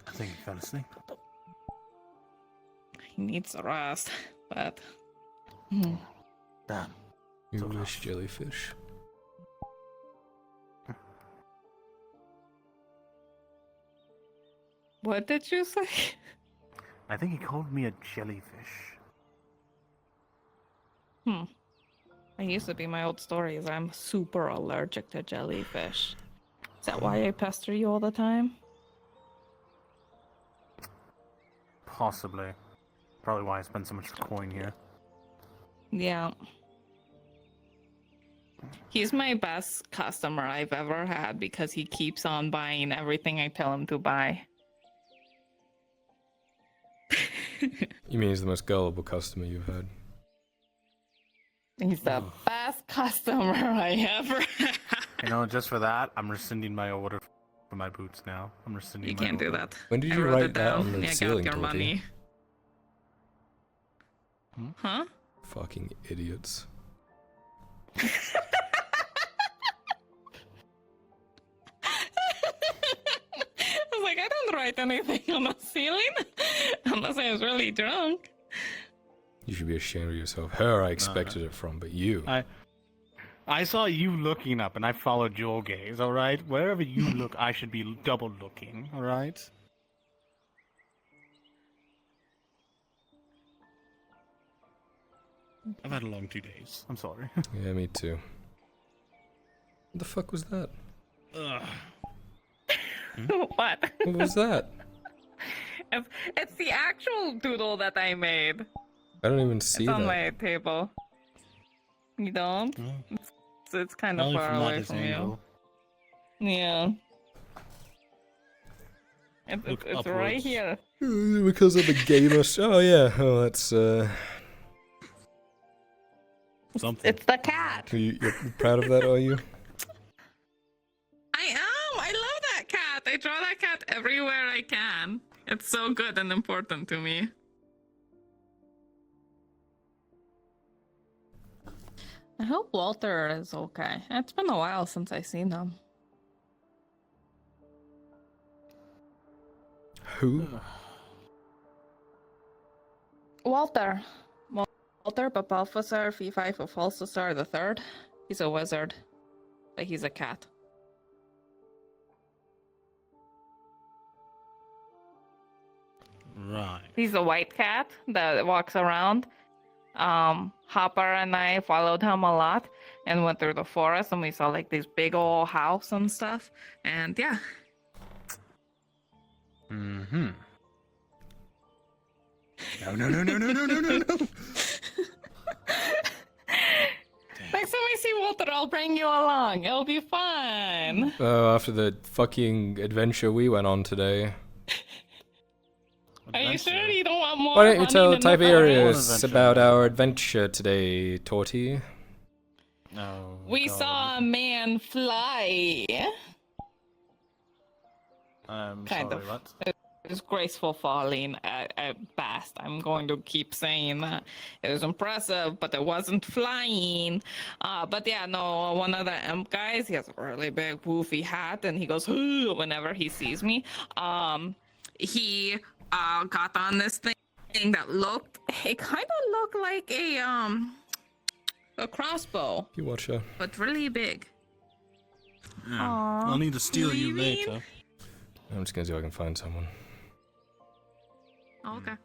C: I think he fell asleep.
F: He needs a rest, but...
C: Damn.
A: English jellyfish.
F: What did you say?
C: I think he called me a jellyfish.
F: That used to be my old stories. I'm super allergic to jellyfish. Is that why I pester you all the time?
C: Possibly. Probably why I spend so much coin here.
F: Yeah. He's my best customer I've ever had because he keeps on buying everything I tell him to buy.
A: You mean he's the most gullible customer you've had?
F: He's the best customer I ever had.
C: You know, just for that, I'm rescinding my order for my boots now. I'm rescinding
F: You
C: my
F: can't do
C: order.
F: that.
A: When did
F: I
A: you
F: wrote
A: write
F: it
A: that
F: down.
A: on the
F: Yeah, got
A: ceiling,
F: your
A: Torty?
F: money. Huh?
A: Fucking idiots.
F: I was like, I don't write anything on the ceiling unless I was really drunk.
A: You should be ashamed of yourself. Her I expected it from, but you.
C: I saw you looking up, and I followed your gaze, alright? Wherever you look, I should be double looking, alright? I've had a long 2 days. I'm sorry.
A: Yeah, me too. What the fuck was that?
C: Ugh.
F: What?
A: What was that?
F: It's the actual doodle that I made.
A: I don't even see
F: It's on
A: that.
F: my table. You don't?
C: Oh.
F: It's kind of
C: Only
F: far
C: from
F: away
C: this
F: from
C: angle.
F: you. Yeah.
C: Look
F: It's right
C: upwards.
F: here.
A: Because of the gamer. Oh yeah. Oh, that's.
C: Something.
F: It's the cat.
A: You're proud of that, are you?
F: I am. I love that cat. I draw that cat everywhere I can. It's so good and important to me. I hope Walter is okay. It's been a while since I've seen him.
A: Who?
F: Walter. Walter Papalfasar Fee-Fi Falsasar the Third. He's a wizard, but he's a cat.
C: Right.
F: He's a white cat that walks around. Hopper and I followed him a lot and went through the forest, and we saw like this big old house and stuff. And yeah,
C: Mm-hmm. No.
F: next time I see Walter, I'll bring you along. It'll be fun.
A: After the fucking adventure we went on today.
F: Are you sure you don't want more?
A: Why don't you
F: running
A: tell
F: in the
A: Tiberius
C: Adventure.
A: about our adventure today, Torty?
C: No.
F: We saw a man fly.
C: I'm
F: kind
C: sorry,
F: of.
C: what?
F: It was graceful falling at best. I'm going to keep saying that. It was impressive, but it wasn't flying. But yeah, no, one of the imp guys, he has a really big woofy hat, and he goes, "Ooh," whenever he sees me. He got on this thing that it kind of looked like a crossbow,
A: You watch her.
F: but really big.
C: Yeah.
F: Aw,
C: I'll need to steal you
F: leaving?
C: later.
A: I'm just gonna see if I can find someone.
F: Oh, okay.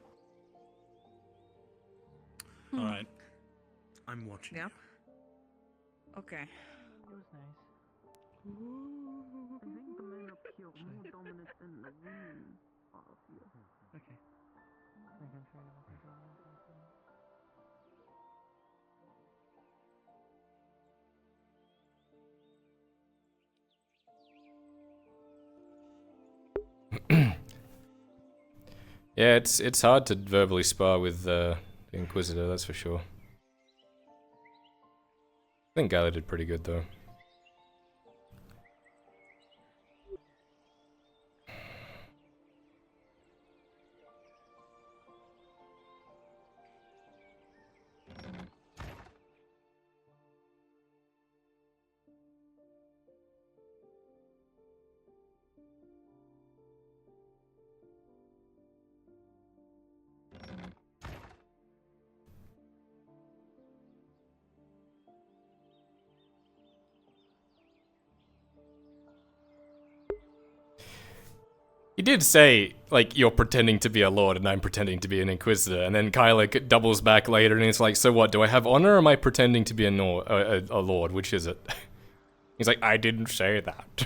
C: All right.
G: I'm watching.
F: Yep. Okay.
D: It was nice.
E: I think the men up here are more dominant than the women are here.
D: Okay. I can try to look at the ones and see.
A: Yeah, it's hard to verbally spar with the Inquisitor, that's for sure. I think Gala did pretty good though. He did say, like, you're pretending to be a lord and I'm pretending to be an inquisitor, and then Kyla doubles back later and it's like, so what, do I have honor or am I pretending to be a lord? Which is it? He's like, I didn't say that.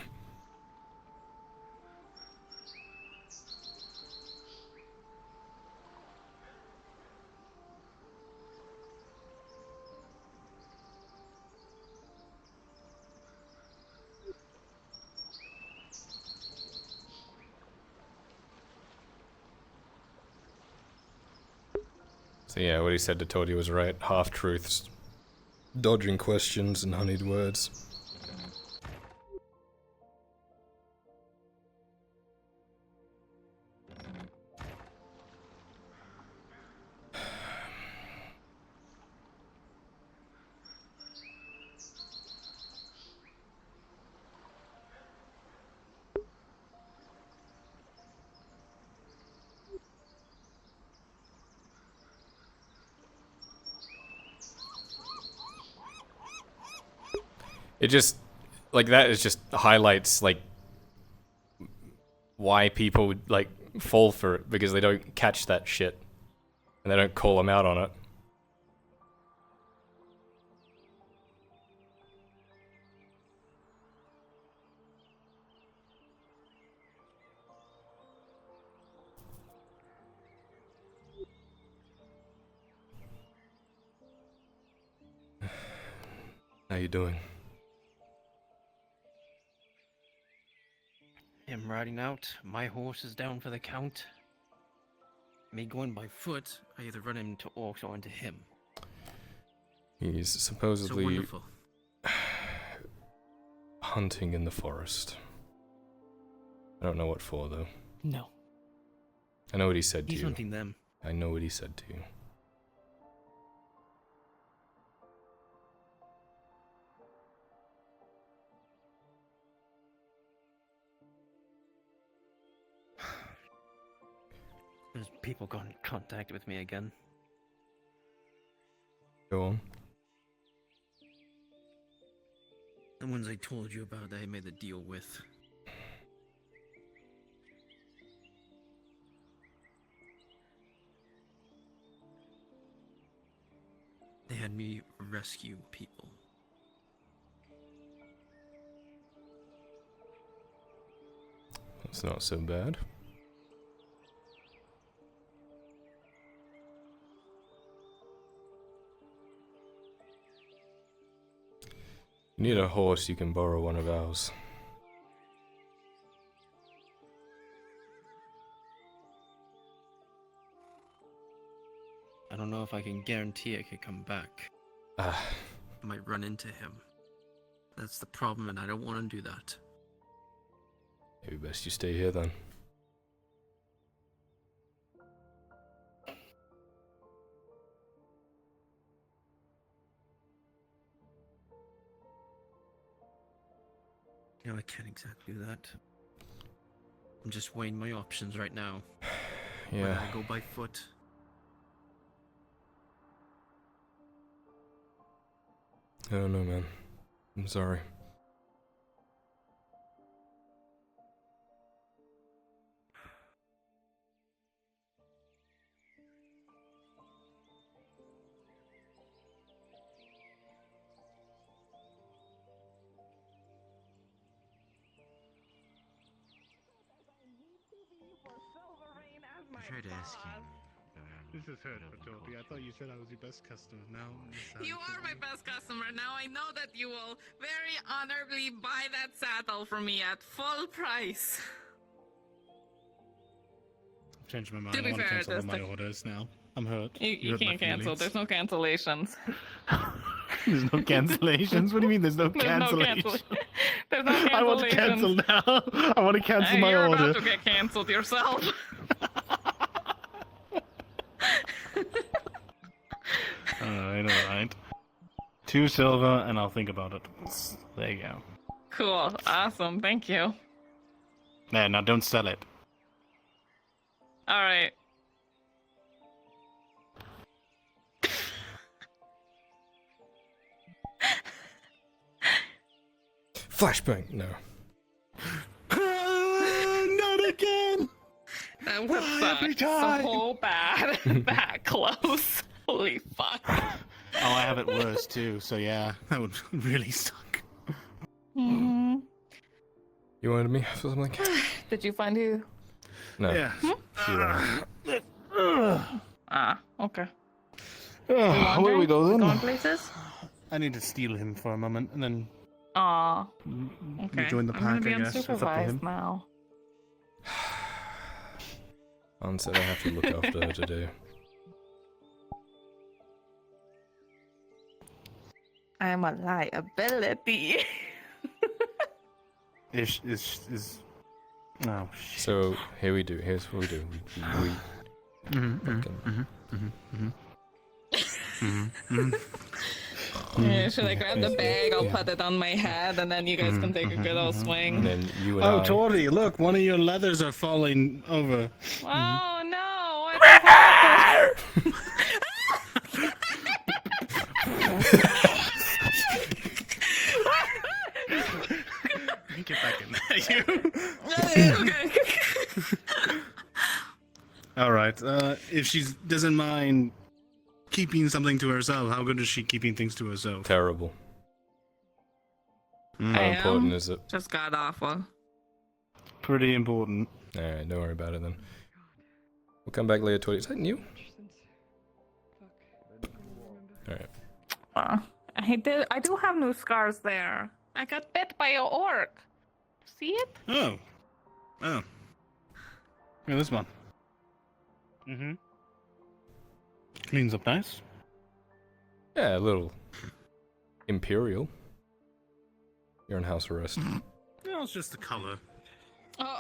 A: So yeah, what he said to Toddy was right. Half-truths. Dodging questions and honeyed words. It just, like, that is just highlights, like, why people would, like, fall for it, because they don't catch that shit. And they don't call them out on it. How you doing?
H: I'm riding out. My horse is down for the count. Me going by foot, I either run into orcs or into him.
A: He's
H: So
A: supposedly
H: wonderful.
A: hunting in the forest. I don't know what for, though.
H: No,
A: I know what he said to
H: he's
A: you.
H: hunting them.
A: I know what he said to you.
H: There's people got in contact with me again.
A: Go on.
H: The ones I told you about that I made the deal with. They had me rescue people.
A: That's not so bad. You need a horse, you can borrow one of ours.
H: I don't know if I can guarantee I could come back.
A: Ah,
H: I might run into him. That's the problem, and I don't want to do that.
A: maybe best you stay here then.
H: You know, I can't exactly do that. I'm just weighing my options right now.
A: Yeah.
H: Whether I go by foot.
A: I don't know, man. I'm sorry.
I: I tried asking.
C: This is hurtful, Toby. I thought you said I was your best customer. Now
F: You are my best customer. Now I know that you will very honorably buy that saddle for me at full price.
C: I've changed my mind.
F: To
C: I
F: be
C: want to
F: fair,
C: cancel all
F: that's
C: my
F: the-
C: orders now. I'm hurt.
F: You
C: hurt my
F: can't cancel.
C: feelings.
F: There's no cancellations.
C: There's no cancellations? What do you mean there's no
F: There's no
C: cancellations?
F: There's no cancellations.
C: I want to cancel now. I want to cancel my
F: You're
C: order.
F: about to get canceled yourself.
C: Alright. 2 silver, and I'll think about it. There you go.
F: Cool. Awesome. Thank you.
C: There, now don't sell it.
F: All right.
A: Flashbang! No.
C: Not again!
F: That would
C: Every
F: suck
C: time.
F: so bad. That close. Holy fuck.
C: Oh, I have it worse too, so yeah, that would really suck.
F: Hmm.
A: You wanted me for something?
F: Did you find who?
A: No.
C: Yeah.
A: You
F: Ah, okay.
C: Where we go then?
F: Going places?
C: I need to steal him for a moment, and then
F: Aw.
C: you
F: Okay.
C: join the
F: I'm gonna
C: pack,
F: be
C: I guess. It's up to him.
F: unsupervised now.
A: Anne said I have to look after her today.
F: I'm a liability.
C: Is oh shit.
A: So here we do. Here's what we do. We
F: Yeah, should I grab the bag? I'll put it on my head, and then you guys can take a good old
A: and
F: swing.
A: then you and
C: Oh,
A: I.
C: Tori, look, one of your leathers are falling over.
F: Oh no! What just happened?
C: Get back in there, you.
F: Okay.
C: All right. If she doesn't mind keeping something to herself, how good is she keeping things to herself?
A: Terrible.
F: I
A: How
F: am.
A: important is it?
F: Just god awful.
C: Pretty important.
A: Alright, don't worry about it then. We'll come back later, Tori. Is that new? Alright.
F: I do have new scars there. I got bit by a orc. See it?
C: Oh. Oh. Yeah, this one. Mm-hmm. Cleans up nice.
A: Yeah, a little imperial. You're on house arrest.
C: Yeah, it's just the color.
F: Oh,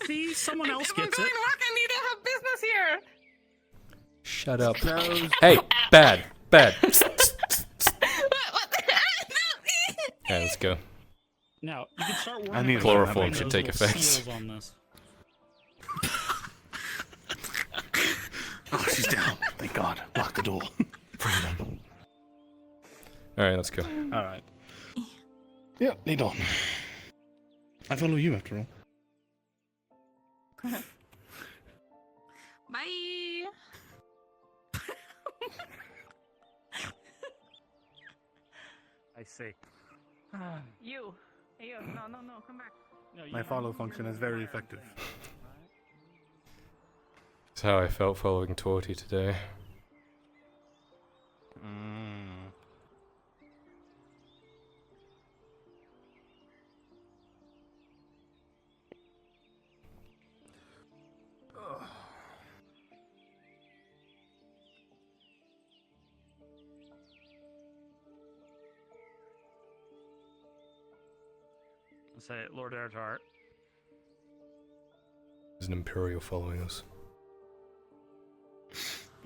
C: See, someone else
F: if I'm
C: gets
F: going
C: it.
F: work, I need to have business here.
A: Shut up.
C: Close.
A: Hey, bad. Yeah, let's go.
J: Now, you can start
C: I need
J: worrying about
A: chloroform
J: having
A: should
J: those
A: take
J: little
A: effect.
J: seals on this.
C: Oh, she's down. Thank God. Lock the door.
A: Alright, let's go.
C: All right. Yeah, lead on. I follow you after all.
F: Bye.
C: I see.
E: You. Hey, you. No, come back.
C: My follow function is very effective.
A: That's how I felt following Torty today.
J: Say, Lord Ertart.
A: There's an Imperial following us.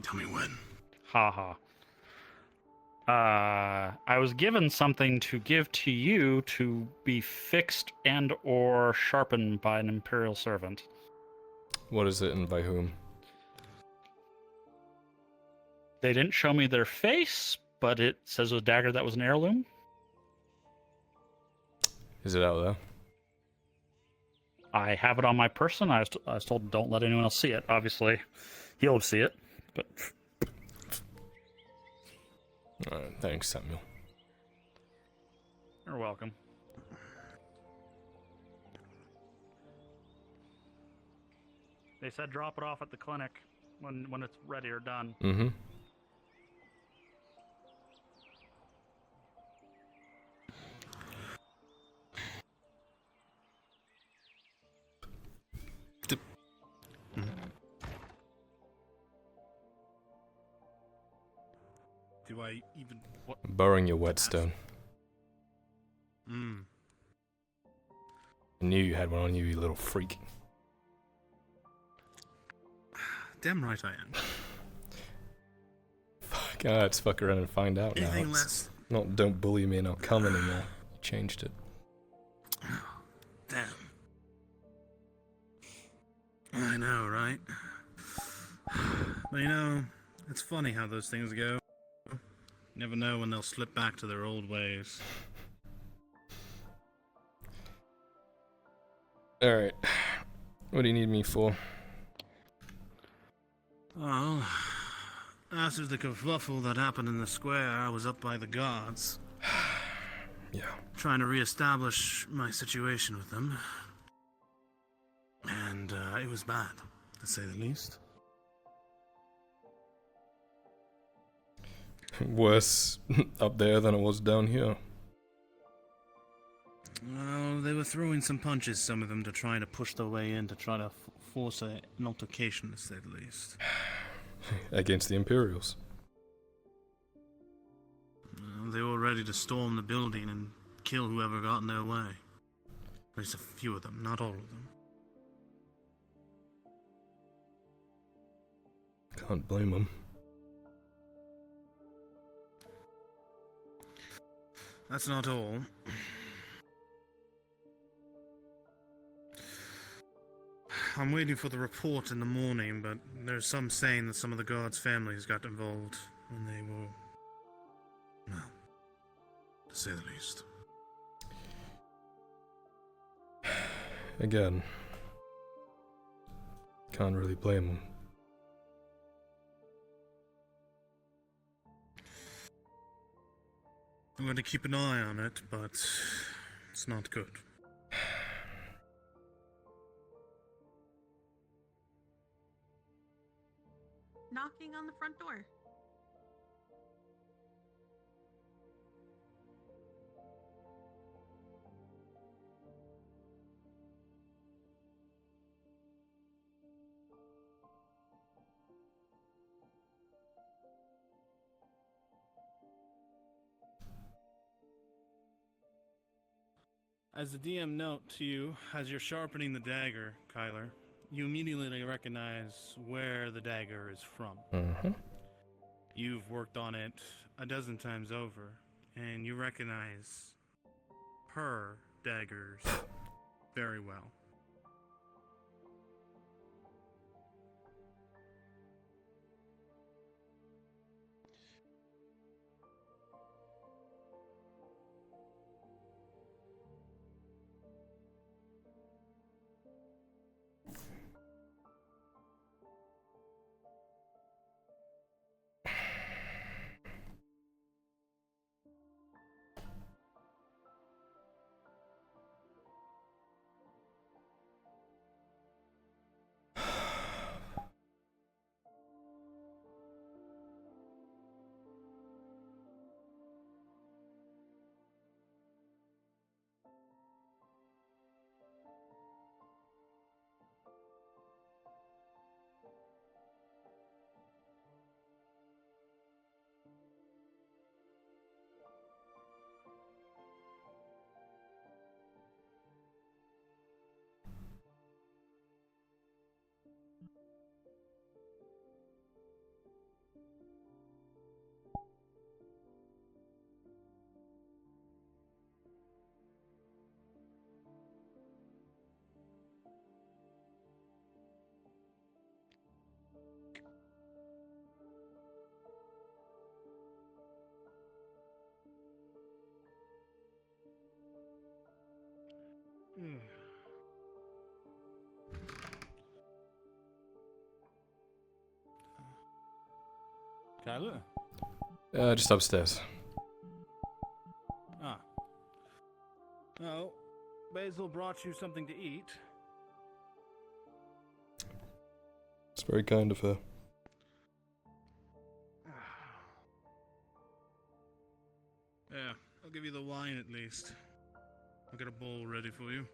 C: Tell me when.
J: Haha. I was given something to give to you to be fixed and or sharpened by an Imperial servant.
A: What is it and by whom?
J: They didn't show me their face, but it says it was a dagger that was an heirloom.
A: Is it out there?
J: I have it on my person. I was told don't let anyone else see it. Obviously, he'll see it, but...
A: Alright, thanks, Samuel.
J: You're welcome. They said drop it off at the clinic when it's ready or done.
A: Mm-hmm.
C: Do I even... What?
A: Borrowing your whetstone.
C: Hmm.
A: I knew you had one on you, you little freak.
C: Damn right I am.
A: Fuck, let's fuck around and find out now.
C: Anything
A: It's
C: less...
A: not don't bully me and I'll come anymore. Changed it.
C: Damn. I know, right? But you know, it's funny how those things go. You never know when they'll slip back to their old ways.
A: Alright. What do you need me for?
C: Well, after the kerfuffle that happened in the square, I was up by the guards.
A: Yeah.
C: Trying to re-establish my situation with them. And it was bad, to say the least.
A: Worse up there than it was down here.
C: Well, they were throwing some punches, some of them, to try to push their way in, to try to force an altercation, to say the least.
A: Against the Imperials.
C: Well, they were ready to storm the building and kill whoever got in their way. At least a few of them, not all of them.
A: Can't blame them.
C: That's not all. I'm waiting for the report in the morning, but there's some saying that some of the guards' families got involved when they were... well, to say the least.
A: Again. Can't really blame them.
C: I'm going to keep an eye on it, but it's not good.
F: Knocking on the front door.
C: As the DM note to you, as you're sharpening the dagger, Kyler, you immediately recognize where the dagger is from.
A: Mm-hmm.
C: You've worked on it a dozen times over, and you recognize her daggers very well.
K: Kyler?
A: Just upstairs.
K: Ah. Oh, Basil brought you something to eat.
A: It's very kind of her.
C: Yeah, I'll give you the wine at least. I'll get a bowl ready for you.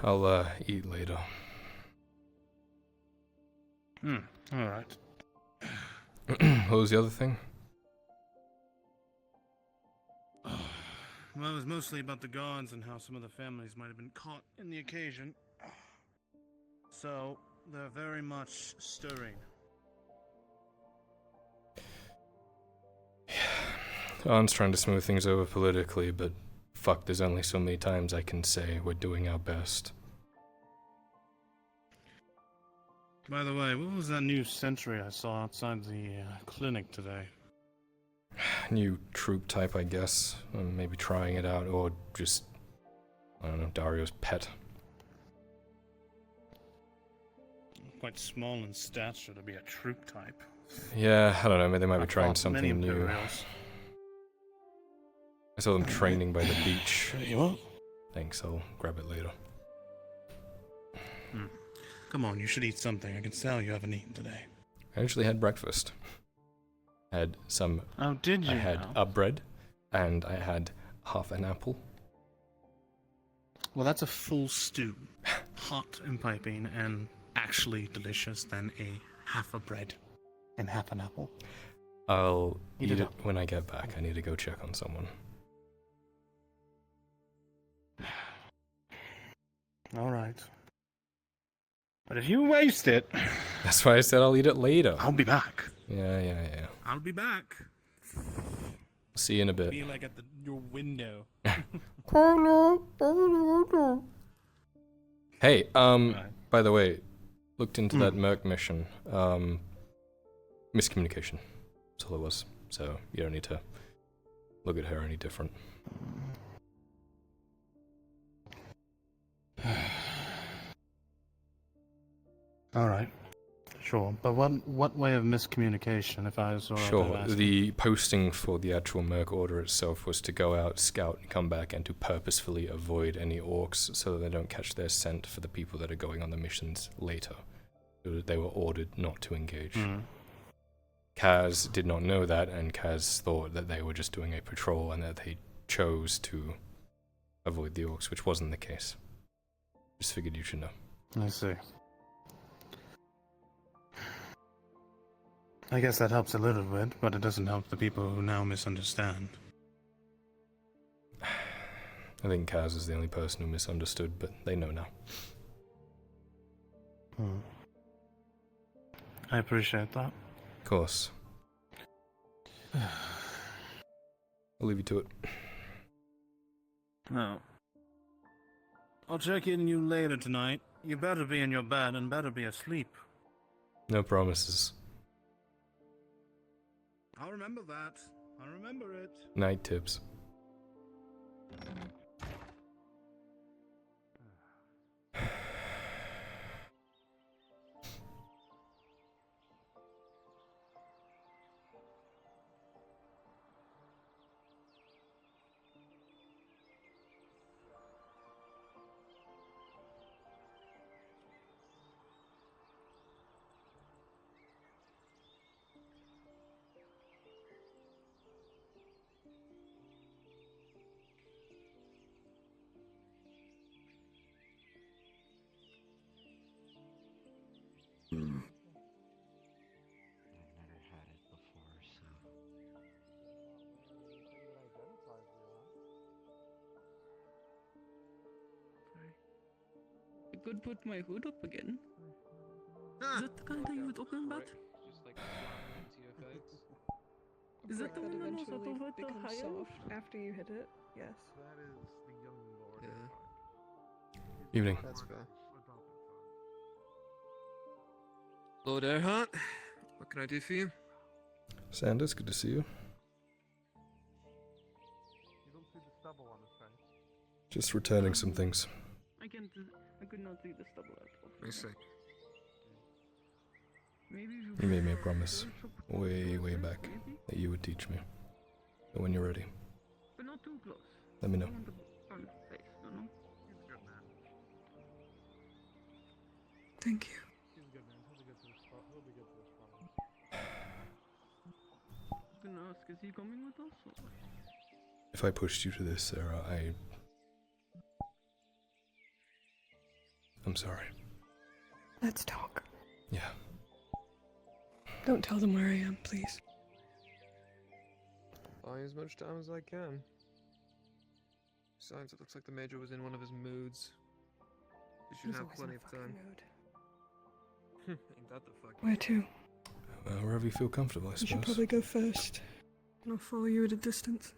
A: I'll eat later.
K: Alright.
A: What was the other thing?
C: Well, it was mostly about the gods and how some of the families might have been caught in the occasion. So, they're very much stirring.
A: Arn's trying to smooth things over politically, but fuck, there's only so many times I can say we're doing our best.
C: By the way, what was that new sentry I saw outside the clinic today?
A: New troop type, I guess. Maybe trying it out, or just, I don't know, Dario's pet.
C: Quite small in stature to be a troop type.
A: Yeah, I don't know, maybe they might be
C: I've
A: trying
C: fought many
A: something new.
C: Imperials.
A: I saw them training by the beach.
C: You want?
A: Thanks, I'll grab it later.
C: Come on, you should eat something. I can tell you haven't eaten today.
A: I actually had breakfast. I had some...
C: Oh, did you?
A: I had a bread, and I had half an apple.
C: Well, that's a full stew. Hot and piping and actually delicious than a half a bread and half an apple.
A: I'll
C: Eat
A: eat
C: it
A: it
C: up.
A: when I get back. I need to go check on someone.
C: All right. But if you waste it,
A: That's why I said I'll eat it later.
C: I'll be back.
A: Yeah.
C: I'll be back.
A: See you in a bit.
K: Be like at your window.
A: Hey,
C: Right.
A: by the way, looked into that Merc mission. Miscommunication. That's all it was. So you don't need to look at her any different.
C: All right. Sure. But what way of miscommunication, if I was sort of
A: Sure,
C: asking?
A: the posting for the actual Merc order itself was to go out, scout, come back, and to purposefully avoid any orcs so that they don't catch their scent for the people that are going on the missions later. So that they were ordered not to engage. Kaz did not know that, and Kaz thought that they were just doing a patrol and that they chose to avoid the orcs, which wasn't the case. Just figured you should know.
C: I see. I guess that helps a little bit, but it doesn't help the people who now misunderstand.
A: I think Kaz is the only person who misunderstood, but they know now.
C: I appreciate that.
A: Of course. I'll leave you to it.
C: No. I'll check in you later tonight. You better be in your bed and better be asleep.
A: No promises.
C: I'll remember that. I'll remember it.
A: Night tips.
I: I've never had it before, so.
E: I could put my hood up again. Is that the kind that you would open bat? Is that the one that knows how to hit the higher?
L: Soft after you hit it. Yes.
B: That is the young lord.
I: Yeah.
A: Evening.
I: That's fair.
B: Lord Earhart, what can I do for you?
A: Sanders, good to see you.
K: You don't see the stubble on his face.
A: Just returning some things.
E: I could not see the stubble at all.
B: Let me see.
E: Maybe
A: You made me a promise way, way back that you would teach me. But when you're ready,
E: But not too close.
A: let me know.
E: I want the front face, you know?
K: He's a good man.
L: Thank you.
K: He's a good man. He'll be good to this spot. He'll be good to this promise.
E: I was gonna ask, is he coming with us? Or?
A: If I pushed you to this, Sarah, I'm sorry.
L: Let's talk.
A: Yeah.
L: Don't tell them where I am, please.
B: Buying as much time as I can. Besides, it looks like the Major was in one of his moods. You should
L: He's
B: have
L: always
B: plenty
L: in a
B: of
L: fucking
B: time.
L: mood.
B: Ain't that the fuck?
L: Where to?
A: Wherever you feel comfortable, I
L: You should
A: suppose.
L: probably go first. And I'll follow you at a distance.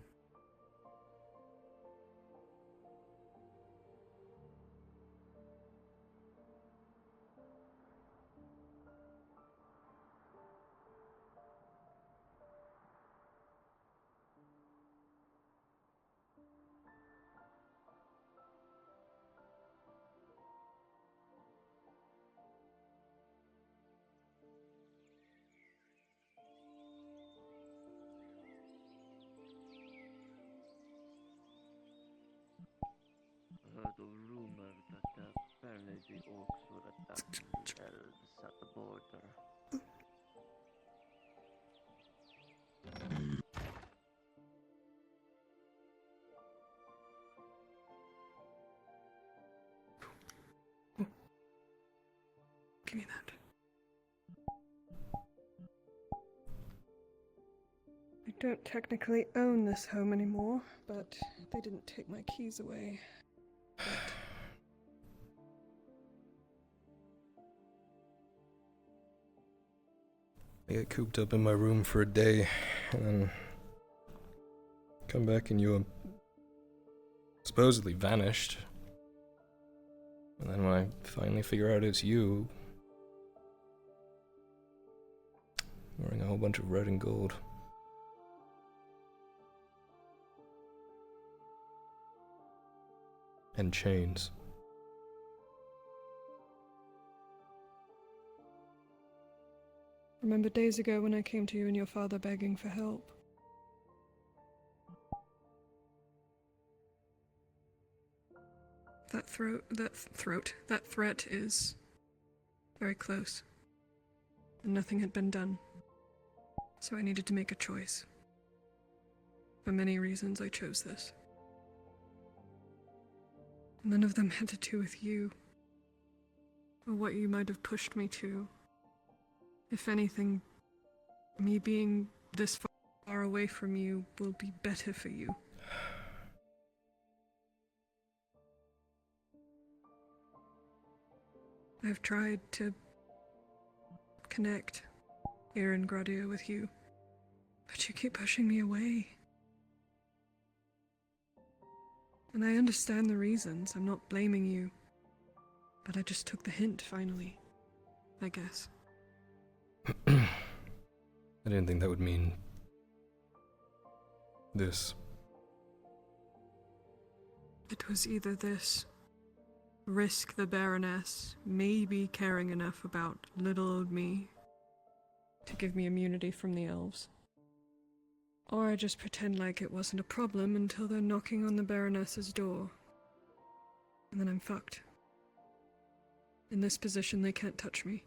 I: Heard a rumor that apparently the orcs were attacking the elves at the border.
L: Give me that. I don't technically own this home anymore, but they didn't take my keys away.
A: I get cooped up in my room for a day, and then come back and you're supposedly vanished. And then when I finally figure out it's you, wearing a whole bunch of red and gold. And chains.
L: Remember days ago when I came to you and your father begging for help? That threat is very close. And nothing had been done. So I needed to make a choice. For many reasons, I chose this. None of them had to do with you, or what you might have pushed me to. If anything, me being this far away from you will be better for you. I've tried to connect here in Gradia with you, but you keep pushing me away. And I understand the reasons, I'm not blaming you, but I just took the hint finally, I guess.
A: I didn't think that would mean this.
L: It was either this, risk the Baroness maybe caring enough about little old me to give me immunity from the elves, or I just pretend like it wasn't a problem until they're knocking on the Baroness's door, and then I'm fucked. In this position, they can't touch me.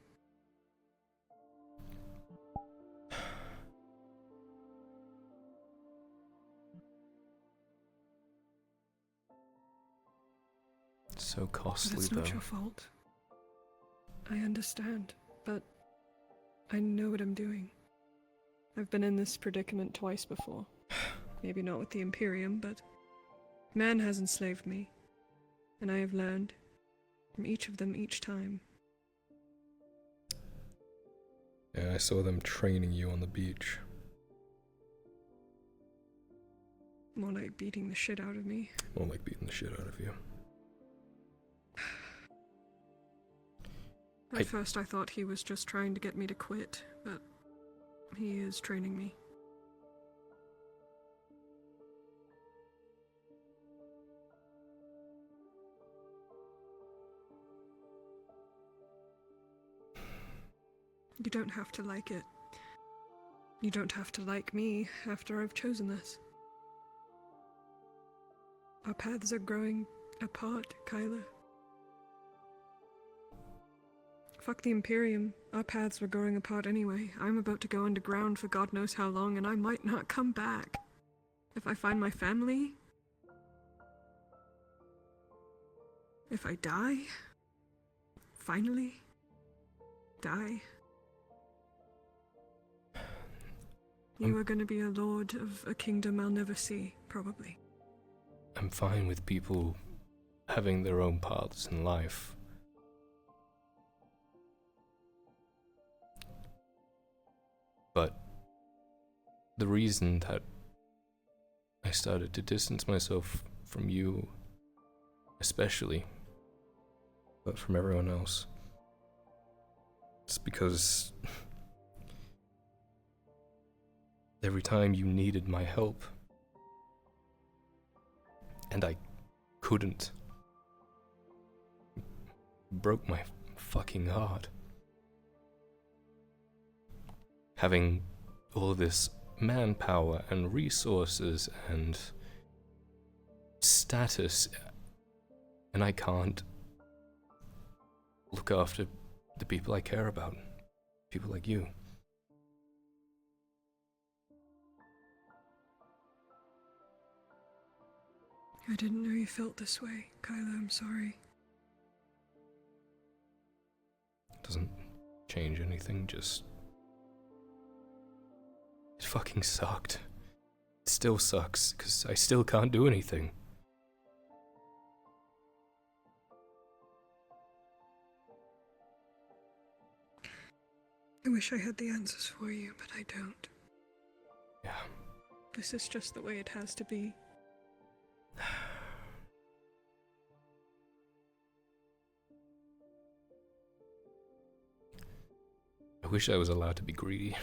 A: So costly,
L: That's
A: though.
L: not your fault. I understand, but I know what I'm doing. I've been in this predicament twice before. Maybe not with the Imperium, but man has enslaved me, and I have learned from each of them each time.
A: Yeah, I saw them training you on the beach.
L: More like beating the shit out of me.
A: More like beating the shit out of you.
L: At first I thought he was just trying to get me to quit, but he is training me. You don't have to like it. You don't have to like me after I've chosen this. Our paths are growing apart, Kyla. Fuck the Imperium. Our paths were growing apart anyway. I'm about to go underground for God knows how long, and I might not come back. If I find my family... If I die... Finally... Die... You are going to be a lord of a kingdom I'll never see, probably.
A: I'm fine with people having their own paths in life. But the reason that I started to distance myself from you, especially, but from everyone else, is because every time you needed my help, and I couldn't, broke my fucking heart. Having all this manpower and resources and status, and I can't look after the people I care about, people like you.
L: I didn't know you felt this way, Kyla. I'm sorry.
A: Doesn't change anything, just... It fucking sucked. It still sucks, because I still can't do anything.
L: I wish I had the answers for you, but I don't.
A: Yeah.
L: This is just the way it has to be.
A: I wish I was allowed to be greedy.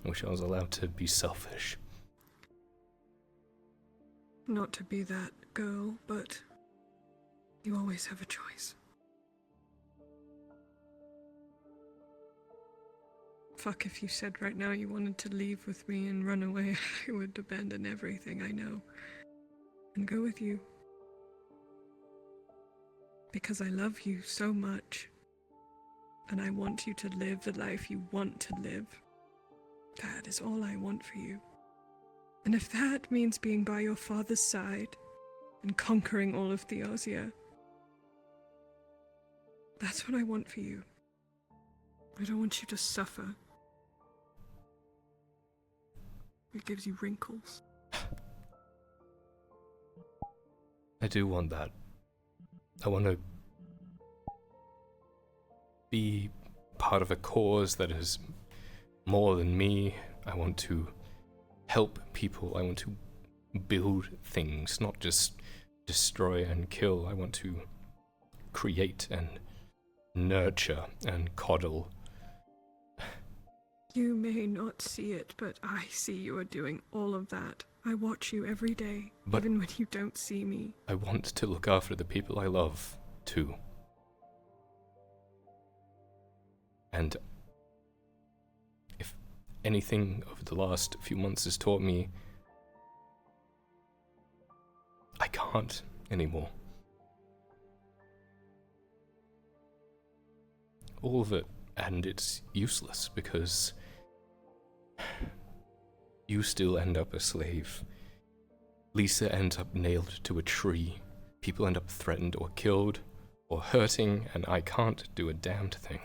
A: I wish I was allowed to be selfish.
L: Not to be that girl, but you always have a choice. Fuck, if you said right now you wanted to leave with me and run away, I would abandon everything I know and go with you. Because I love you so much, and I want you to live the life you want to live. That is all I want for you. And if that means being by your father's side and conquering all of Theosia, that's what I want for you. I don't want you to suffer. It gives you wrinkles.
A: I do want that. I want to be part of a cause that is more than me. I want to help people. I want to build things, not just destroy and kill. I want to create and nurture and coddle.
L: You may not see it, but I see you are doing all of that. I watch you every day,
A: But
L: even when you don't see me.
A: I want to look after the people I love, too. And if anything over the last few months has taught me, I can't anymore. All of it, and it's useless because you still end up a slave. Lisa ends up nailed to a tree. People end up threatened or killed or hurting, and I can't do a damned thing.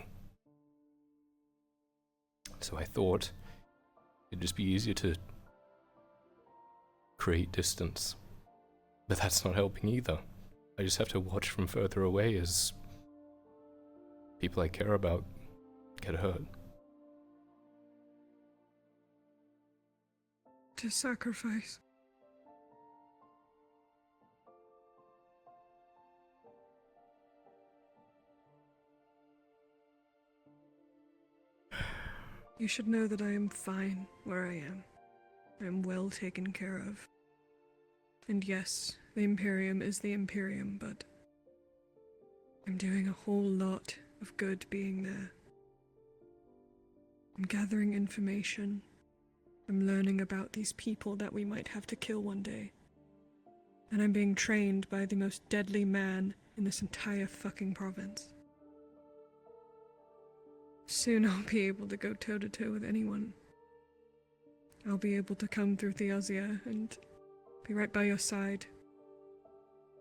A: So I thought it'd just be easier to create distance. But that's not helping either. I just have to watch from further away as people I care about get hurt.
L: To sacrifice. You should know that I am fine where I am. I am well taken care of. And yes, the Imperium is the Imperium, but I'm doing a whole lot of good being there. I'm gathering information. I'm learning about these people that we might have to kill one day. And I'm being trained by the most deadly man in this entire fucking province. Soon I'll be able to go toe-to-toe with anyone. I'll be able to come through Theosia and be right by your side.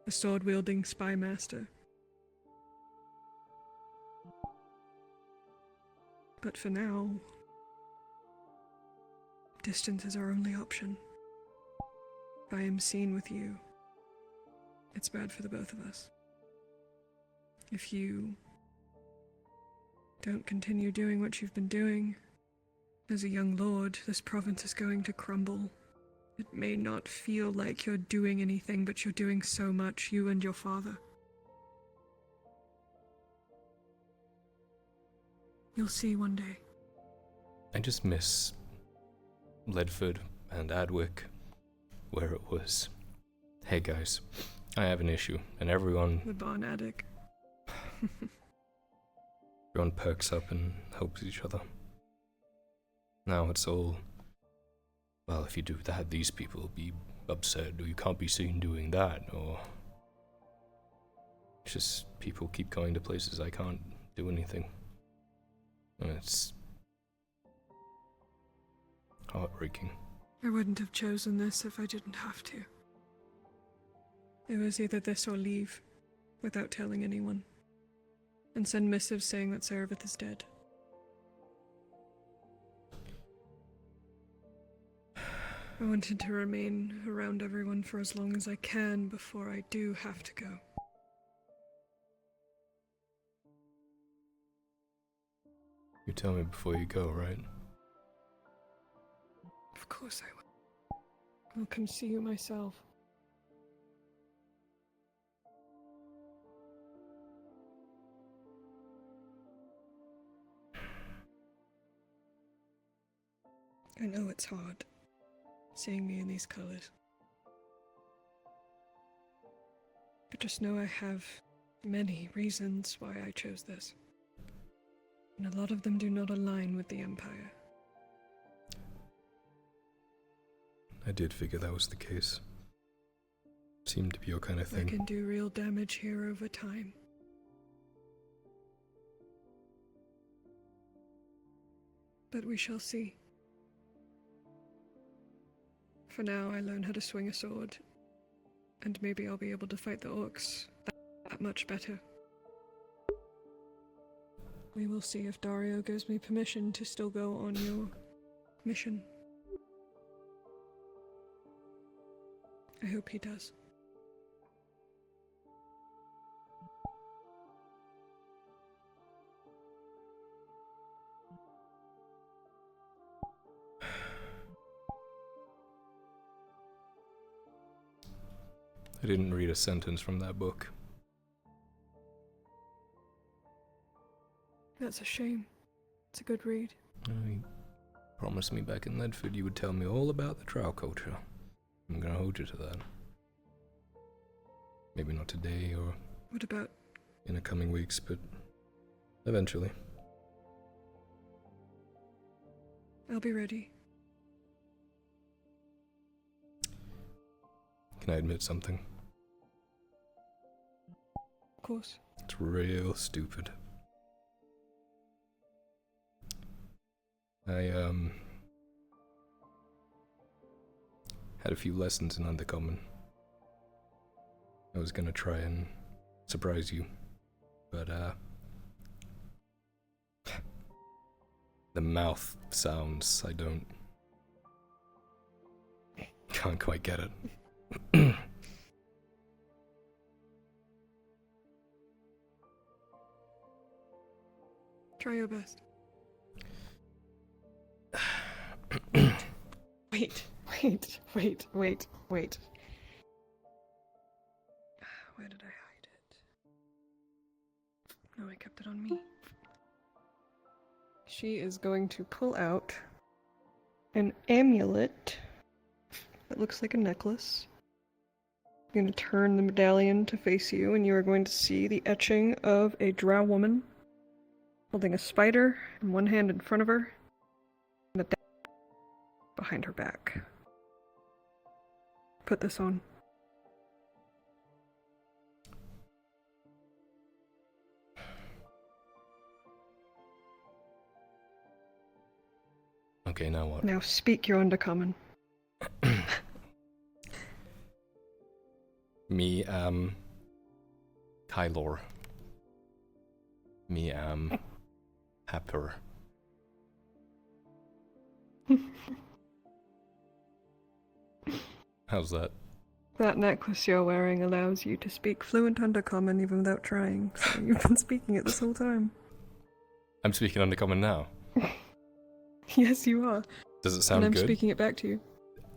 L: A sword-wielding spy master. But for now, distance is our only option. If I am seen with you, it's bad for the both of us. If you don't continue doing what you've been doing, as a young lord, this province is going to crumble. It may not feel like you're doing anything, but you're doing so much, you and your father. You'll see one day.
A: I just miss Ledford and Adwick, where it was, hey guys, I have an issue, and everyone
L: The Barn Attic.
A: everyone perks up and helps each other. Now it's all, well, if you do that, these people will be upset, or you can't be seen doing that, or it's just people keep going to places I can't do anything. And it's heartbreaking.
L: I wouldn't have chosen this if I didn't have to. It was either this or leave, without telling anyone, and send missives saying that Serevith is dead. I wanted to remain around everyone for as long as I can before I do have to go.
A: You tell me before you go, right?
L: Of course I will. I'll come see you myself. I know it's hard, seeing me in these colors. But just know I have many reasons why I chose this. And a lot of them do not align with the Empire.
A: I did figure that was the case. Seemed to be your kind of
L: I
A: thing.
L: can do real damage here over time. But we shall see. For now, I learn how to swing a sword, and maybe I'll be able to fight the orcs that much better. We will see if Dario gives me permission to still go on your mission. I hope he does.
A: I didn't read a sentence from that book.
L: That's a shame. It's a good read.
A: You promised me back in Ledford you would tell me all about the drow culture. I'm gonna hold you to that. Maybe not today or
L: What about...
A: in the coming weeks, but eventually.
L: I'll be ready.
A: Can I admit something?
L: Of course.
A: It's real stupid. I had a few lessons in Undercommon. I was gonna try and surprise you, but the mouth sounds, I can't quite get it.
L: Try your best. Wait. Where did I hide it? No, I kept it on me. She is going to pull out an amulet that looks like a necklace. You're going to turn the medallion to face you, and you are going to see the etching of a drow woman holding a spider in one hand in front of her, and a dagger behind her back. Put this on.
A: Okay, now what?
L: Now speak your undercommon.
A: Me Kylor. Me Happer. How's that?
L: That necklace you're wearing allows you to speak fluent undercommon even without trying, so you've been speaking it this whole time.
A: I'm speaking undercommon now.
L: Yes, you are.
A: Does it sound
L: and I'm
A: good?
L: speaking it back to you.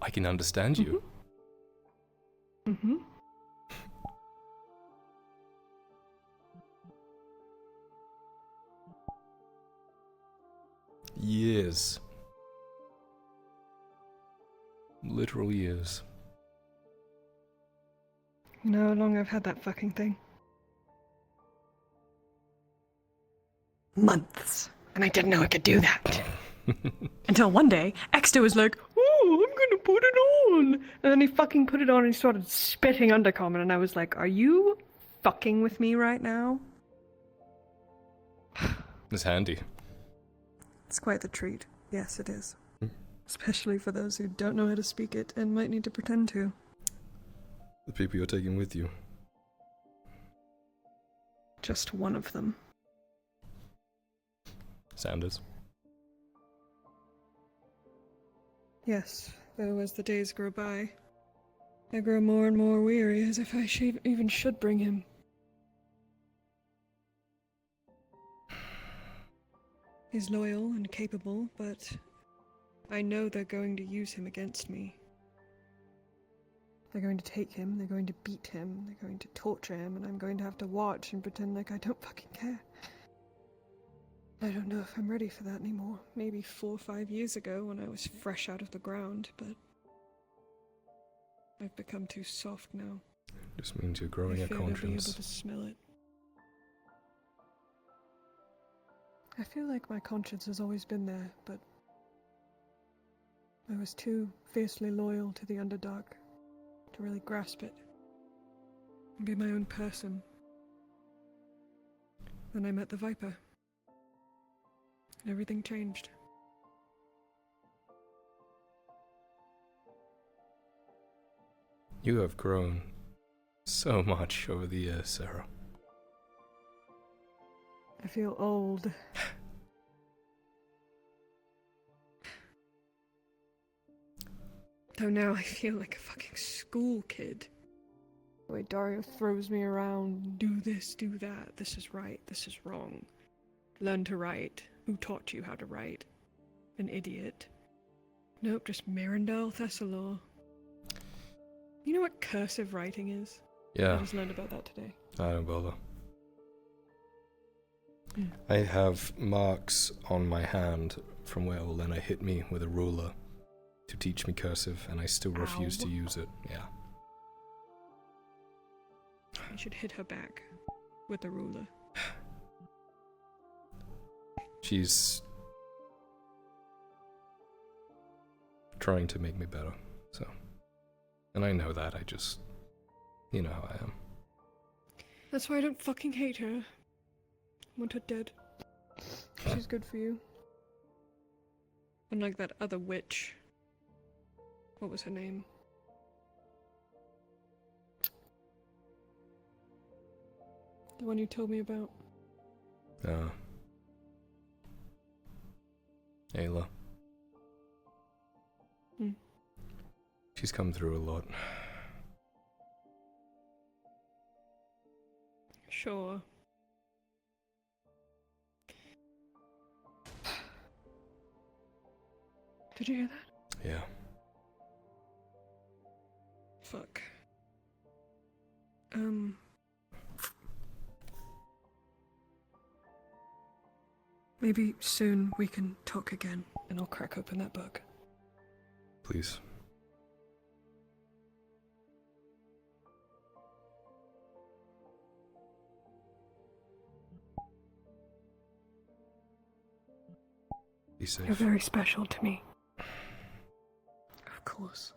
A: I can understand you.
L: Mm-hmm.
A: Years. Literal years.
L: You know how long I've had that fucking thing? Months. And I didn't know I could do that. Until one day, Exter was like, oh, I'm gonna put it on. And then he fucking put it on and he started spitting undercommon, and I was like, are you fucking with me right now?
A: It's handy.
L: It's quite the treat. Yes, it is. Especially for those who don't know how to speak it and might need to pretend to.
A: The people you're taking with you.
L: Just one of them.
A: Sanders.
L: Yes, though as the days grow by, I grow more and more weary, as if I even should bring him. He's loyal and capable, but I know they're going to use him against me. They're going to take him, they're going to beat him, they're going to torture him, and I'm going to have to watch and pretend like I don't fucking care. I don't know if I'm ready for that anymore. Maybe 4 or 5 years ago when I was fresh out of the ground, but I've become too soft now.
A: Just means you're growing
L: I
A: a
L: fear they'll be able
A: conscience.
L: to smell it. I feel like my conscience has always been there, but I was too fiercely loyal to the Underdark to really grasp it and be my own person. Then I met the Viper. And everything changed.
A: You have grown so much over the years, Sarah.
L: I feel old. Though now I feel like a fucking school kid. The way Dario throws me around, do this, do that, this is right, this is wrong. Learn to write. Who taught you how to write? An idiot. Nope, just Mirandel Thessalor. You know what cursive writing is?
A: Yeah.
L: I just learned about that today.
A: I don't bother. I have marks on my hand from where Olena hit me with a ruler to teach me cursive, and I still refuse to use it. Yeah.
L: I should hit her back with the ruler.
A: She's trying to make me better, so. And I know that, I just, you know how I am.
L: That's why I don't fucking hate her. I want her dead. She's good for you. Unlike that other witch. What was her name? The one you told me about.
A: Ayla. She's come through a lot.
L: Sure. Did you hear that?
A: Yeah.
L: Fuck. Maybe soon we can talk again, and I'll crack open that book.
A: Please. Be safe.
L: You're very special to me. Of course.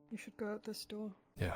L: You should go out this door.
A: Yeah.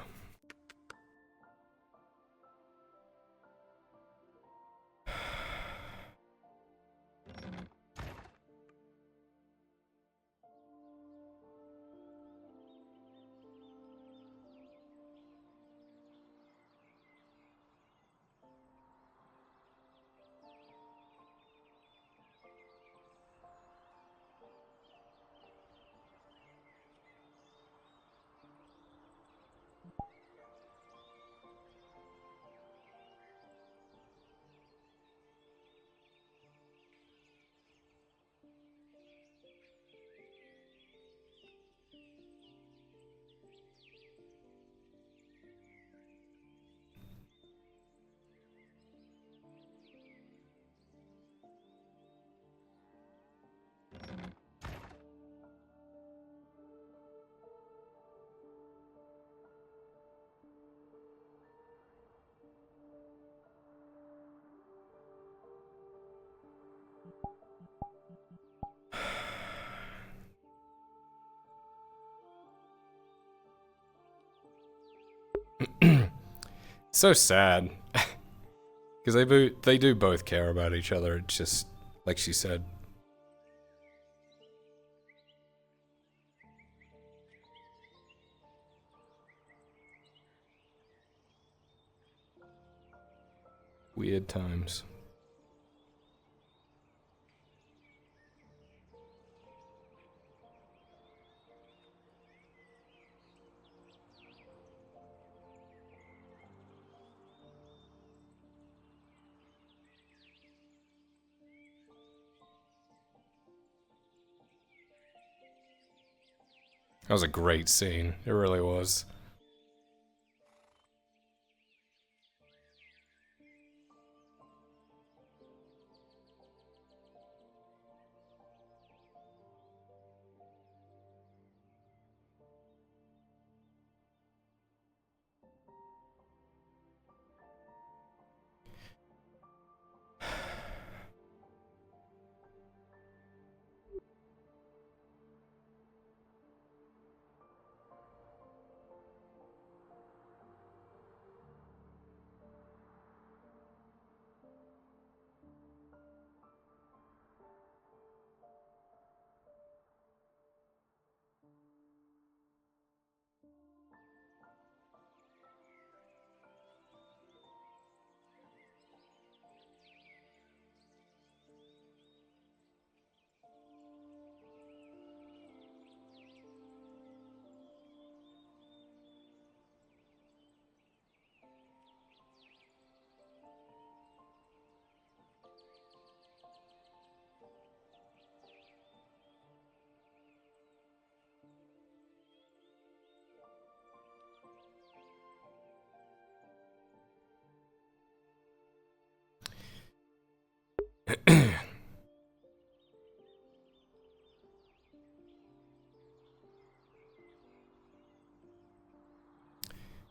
A: So sad. Because they do both care about each other. It's just, like she said. Weird times. That was a great scene. It really was.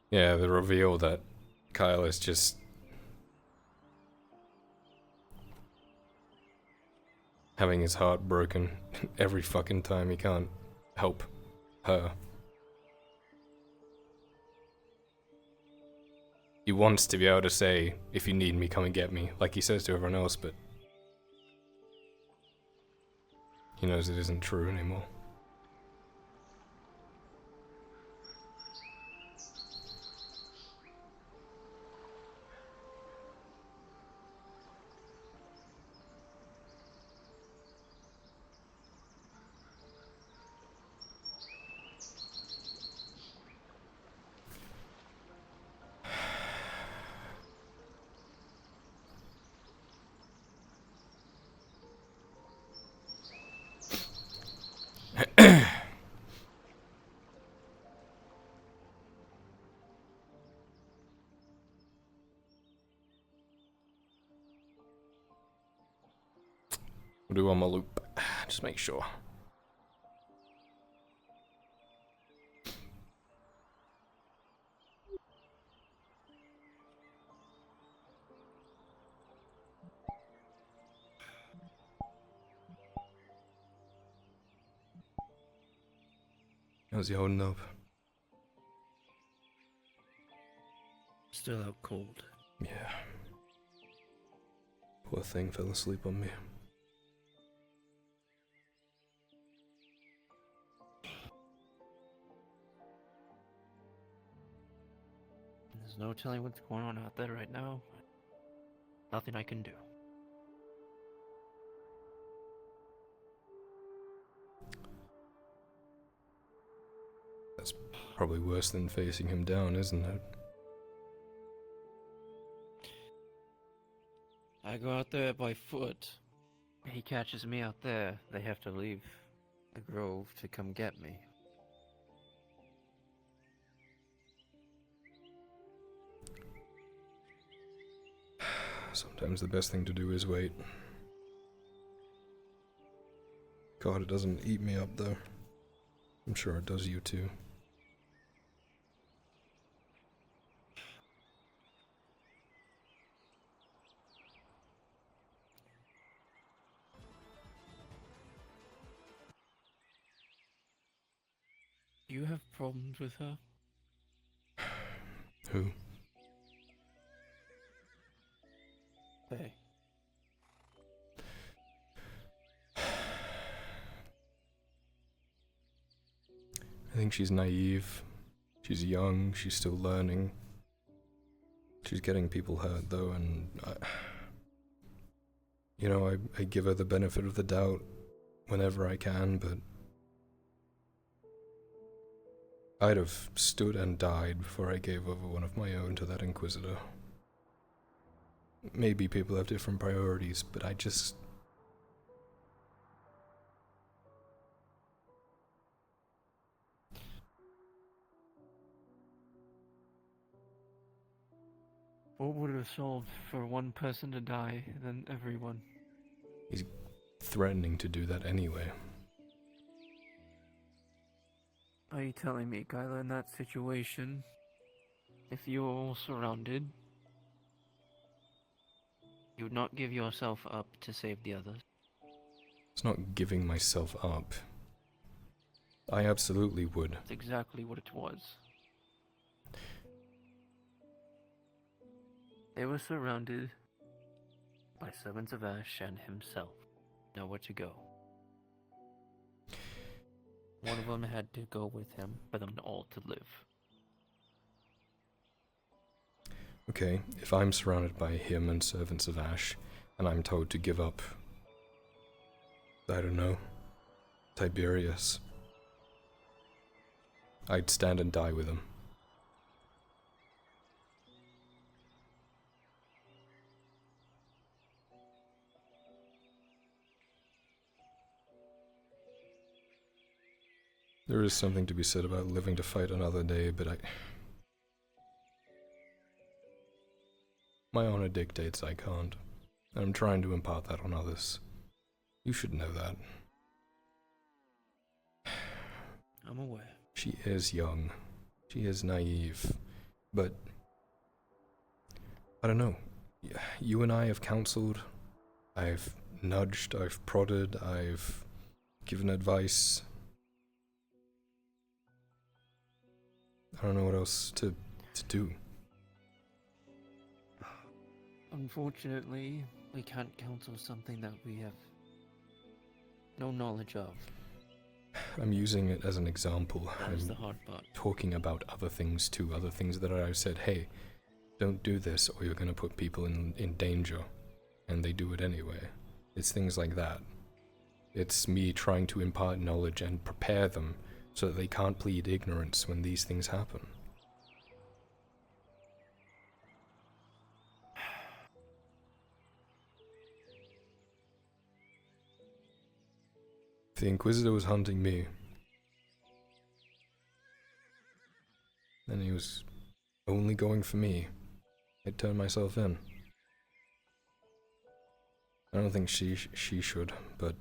A: Yeah, the reveal that Kyle is just having his heart broken every fucking time he can't help her. He wants to be able to say, if you need me, come and get me, like he says to everyone else, but he knows it isn't true anymore. We'll do one more loop. Just make sure. How's he holding up?
H: Still out cold.
A: Yeah. Poor thing fell asleep on me.
H: There's no telling what's going on out there right now. Nothing I can do.
A: That's probably worse than facing him down, isn't it?
H: I go out there by foot. He catches me out there. They have to leave the grove to come get me.
A: Sometimes the best thing to do is wait. God, it doesn't eat me up though. I'm sure it does you too.
H: Do you have problems with her?
A: Who?
H: Hey.
A: I think she's naive. She's young, she's still learning. She's getting people hurt though, and I give her the benefit of the doubt whenever I can, but I'd have stood and died before I gave over one of my own to that Inquisitor. Maybe people have different priorities, but I just...
H: What would have solved for one person to die than everyone?
A: He's threatening to do that anyway.
H: Are you telling me, Kyla, in that situation, if you were all surrounded, you would not give yourself up to save the others?
A: It's not giving myself up. I absolutely would.
H: That's exactly what it was. They were surrounded by servants of Ash and himself. Nowhere to go. One of them had to go with him for them all to live.
A: Okay, if I'm surrounded by him and servants of Ash, and I'm told to give up, I don't know, Tiberius, I'd stand and die with him. There is something to be said about living to fight another day, but my honor dictates I can't, and I'm trying to impart that on others. You should know that.
H: I'm aware.
A: She is young. She is naive. But I don't know. You and I have counseled. I've nudged, I've prodded, I've given advice. I don't know what else to do.
H: Unfortunately, we can't counsel something that we have no knowledge of.
A: I'm using it as an example.
H: That's the hard part.
A: Talking about other things too, other things that I've said, hey, don't do this or you're going to put people in danger. And they do it anyway. It's things like that. It's me trying to impart knowledge and prepare them so that they can't plead ignorance when these things happen. If the Inquisitor was hunting me, then he was only going for me, I'd turn myself in. I don't think she should, but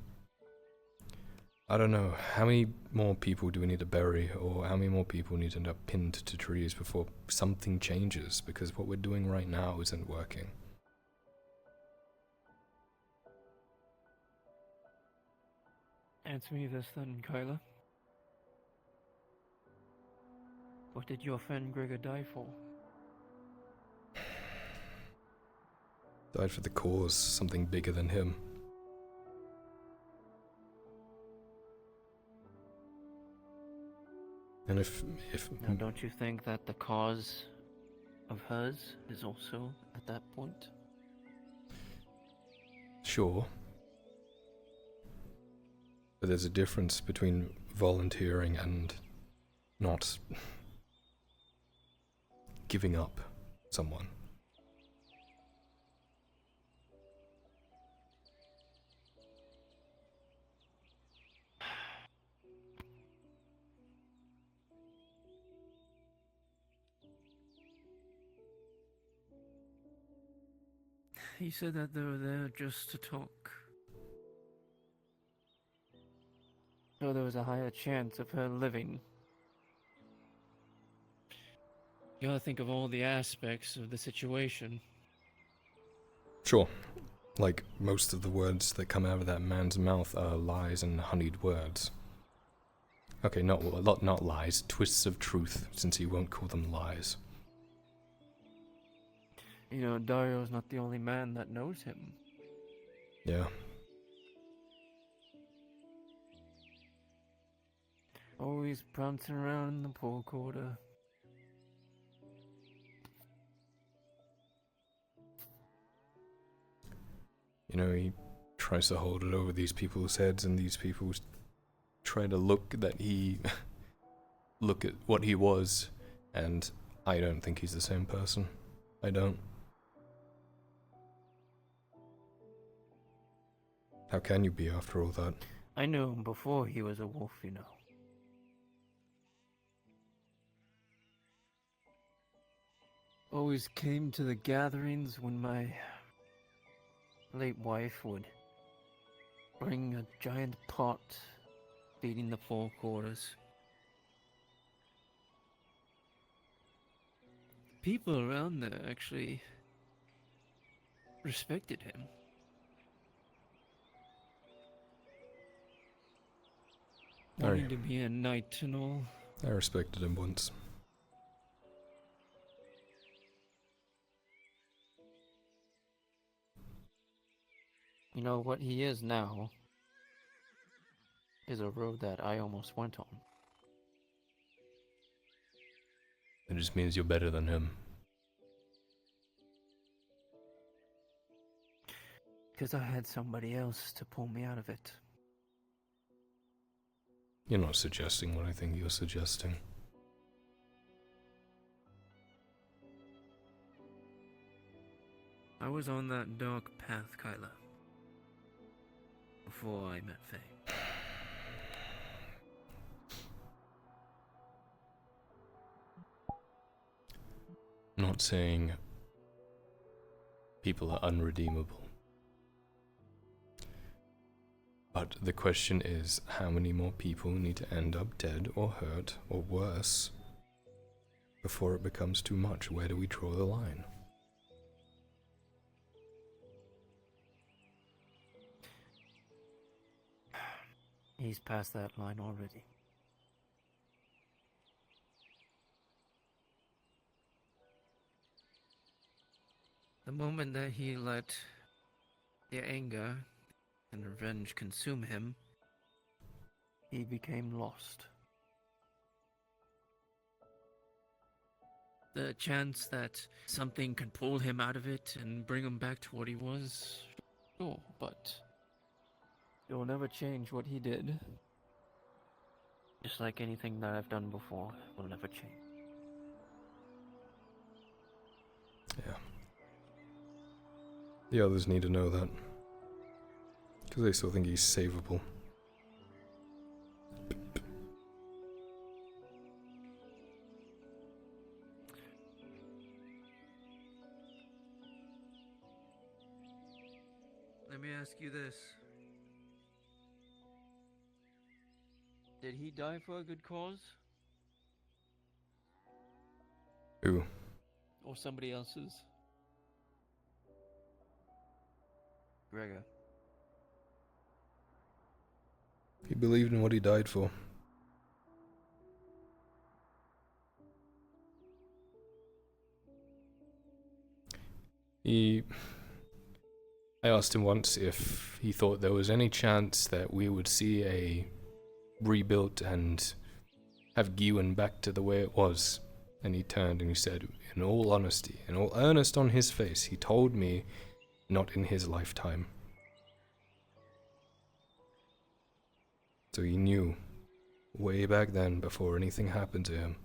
A: I don't know. How many more people do we need to bury, or how many more people need to end up pinned to trees before something changes? Because what we're doing right now isn't working.
H: Answer me this then, Kyla. What did your friend Gregor die for?
A: Died for the cause, something bigger than him. And if
H: Now, don't you think that the cause of hers is also at that point?
A: Sure. But there's a difference between volunteering and not giving up someone.
H: He said that they were there just to talk. So there was a higher chance of her living. You gotta think of all the aspects of the situation.
A: Sure. Like, most of the words that come out of that man's mouth are lies and honeyed words. Okay, not lies, twists of truth, since he won't call them lies.
H: You know, Dario's not the only man that knows him.
A: Yeah.
H: Always prancing around in the poor quarter.
A: You know, he tries to hold it over these people's heads, and these people try to look at what he was, and I don't think he's the same person. I don't. How can you be after all that?
H: I knew him before he was a wolf, you know. Always came to the gatherings when my late wife would bring a giant pot feeding the four quarters. People around there actually respected him. Wanting to be a knight and all.
A: I respected him once.
H: You know, what he is now is a road that I almost went on.
A: It just means you're better than him.
H: Because I had somebody else to pull me out of it.
A: You're not suggesting what I think you're suggesting.
H: I was on that dark path, Kyla. Before I met Faye.
A: I'm not saying people are unredeemable. But the question is, how many more people need to end up dead or hurt or worse before it becomes too much? Where do we draw the line?
H: He's past that line already. The moment that he let the anger and revenge consume him, he became lost. The chance that something can pull him out of it and bring him back to what he was, sure, but it will never change what he did. Just like anything that I've done before will never change.
A: Yeah. The others need to know that. Because they still think he's savable.
H: Let
I: me ask you this. Did he die for a good cause?
A: Who?
H: Or somebody else's?
I: Gregor.
A: He believed in what he died for. I asked him once if he thought there was any chance that we would see a rebuilt and have Gewin back to the way it was. And he turned and he said, in all honesty, in all earnest on his face, he told me not in his lifetime. So he knew, way back then, before anything happened to him,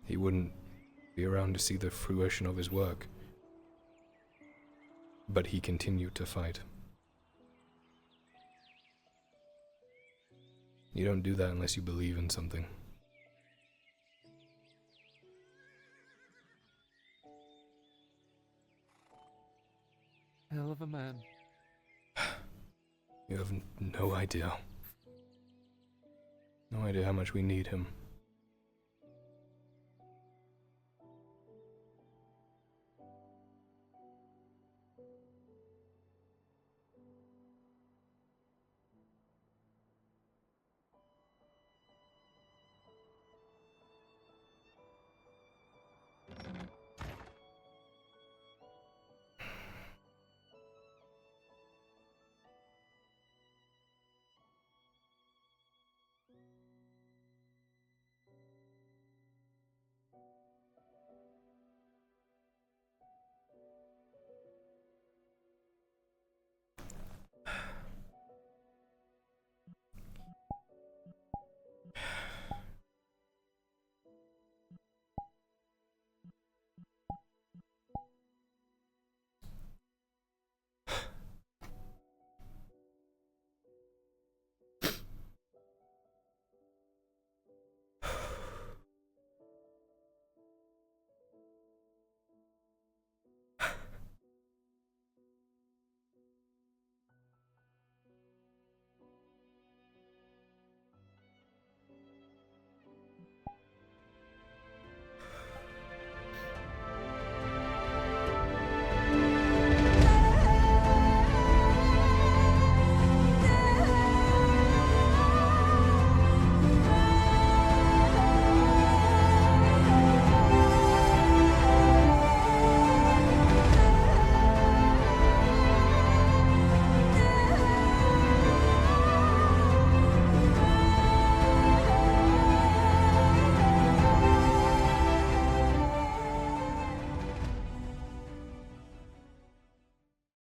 A: he wouldn't be around to see the fruition of his work. But he continued to fight. You don't do that unless you believe in something.
H: Hell of a man.
A: You have no idea. No idea how much we need him.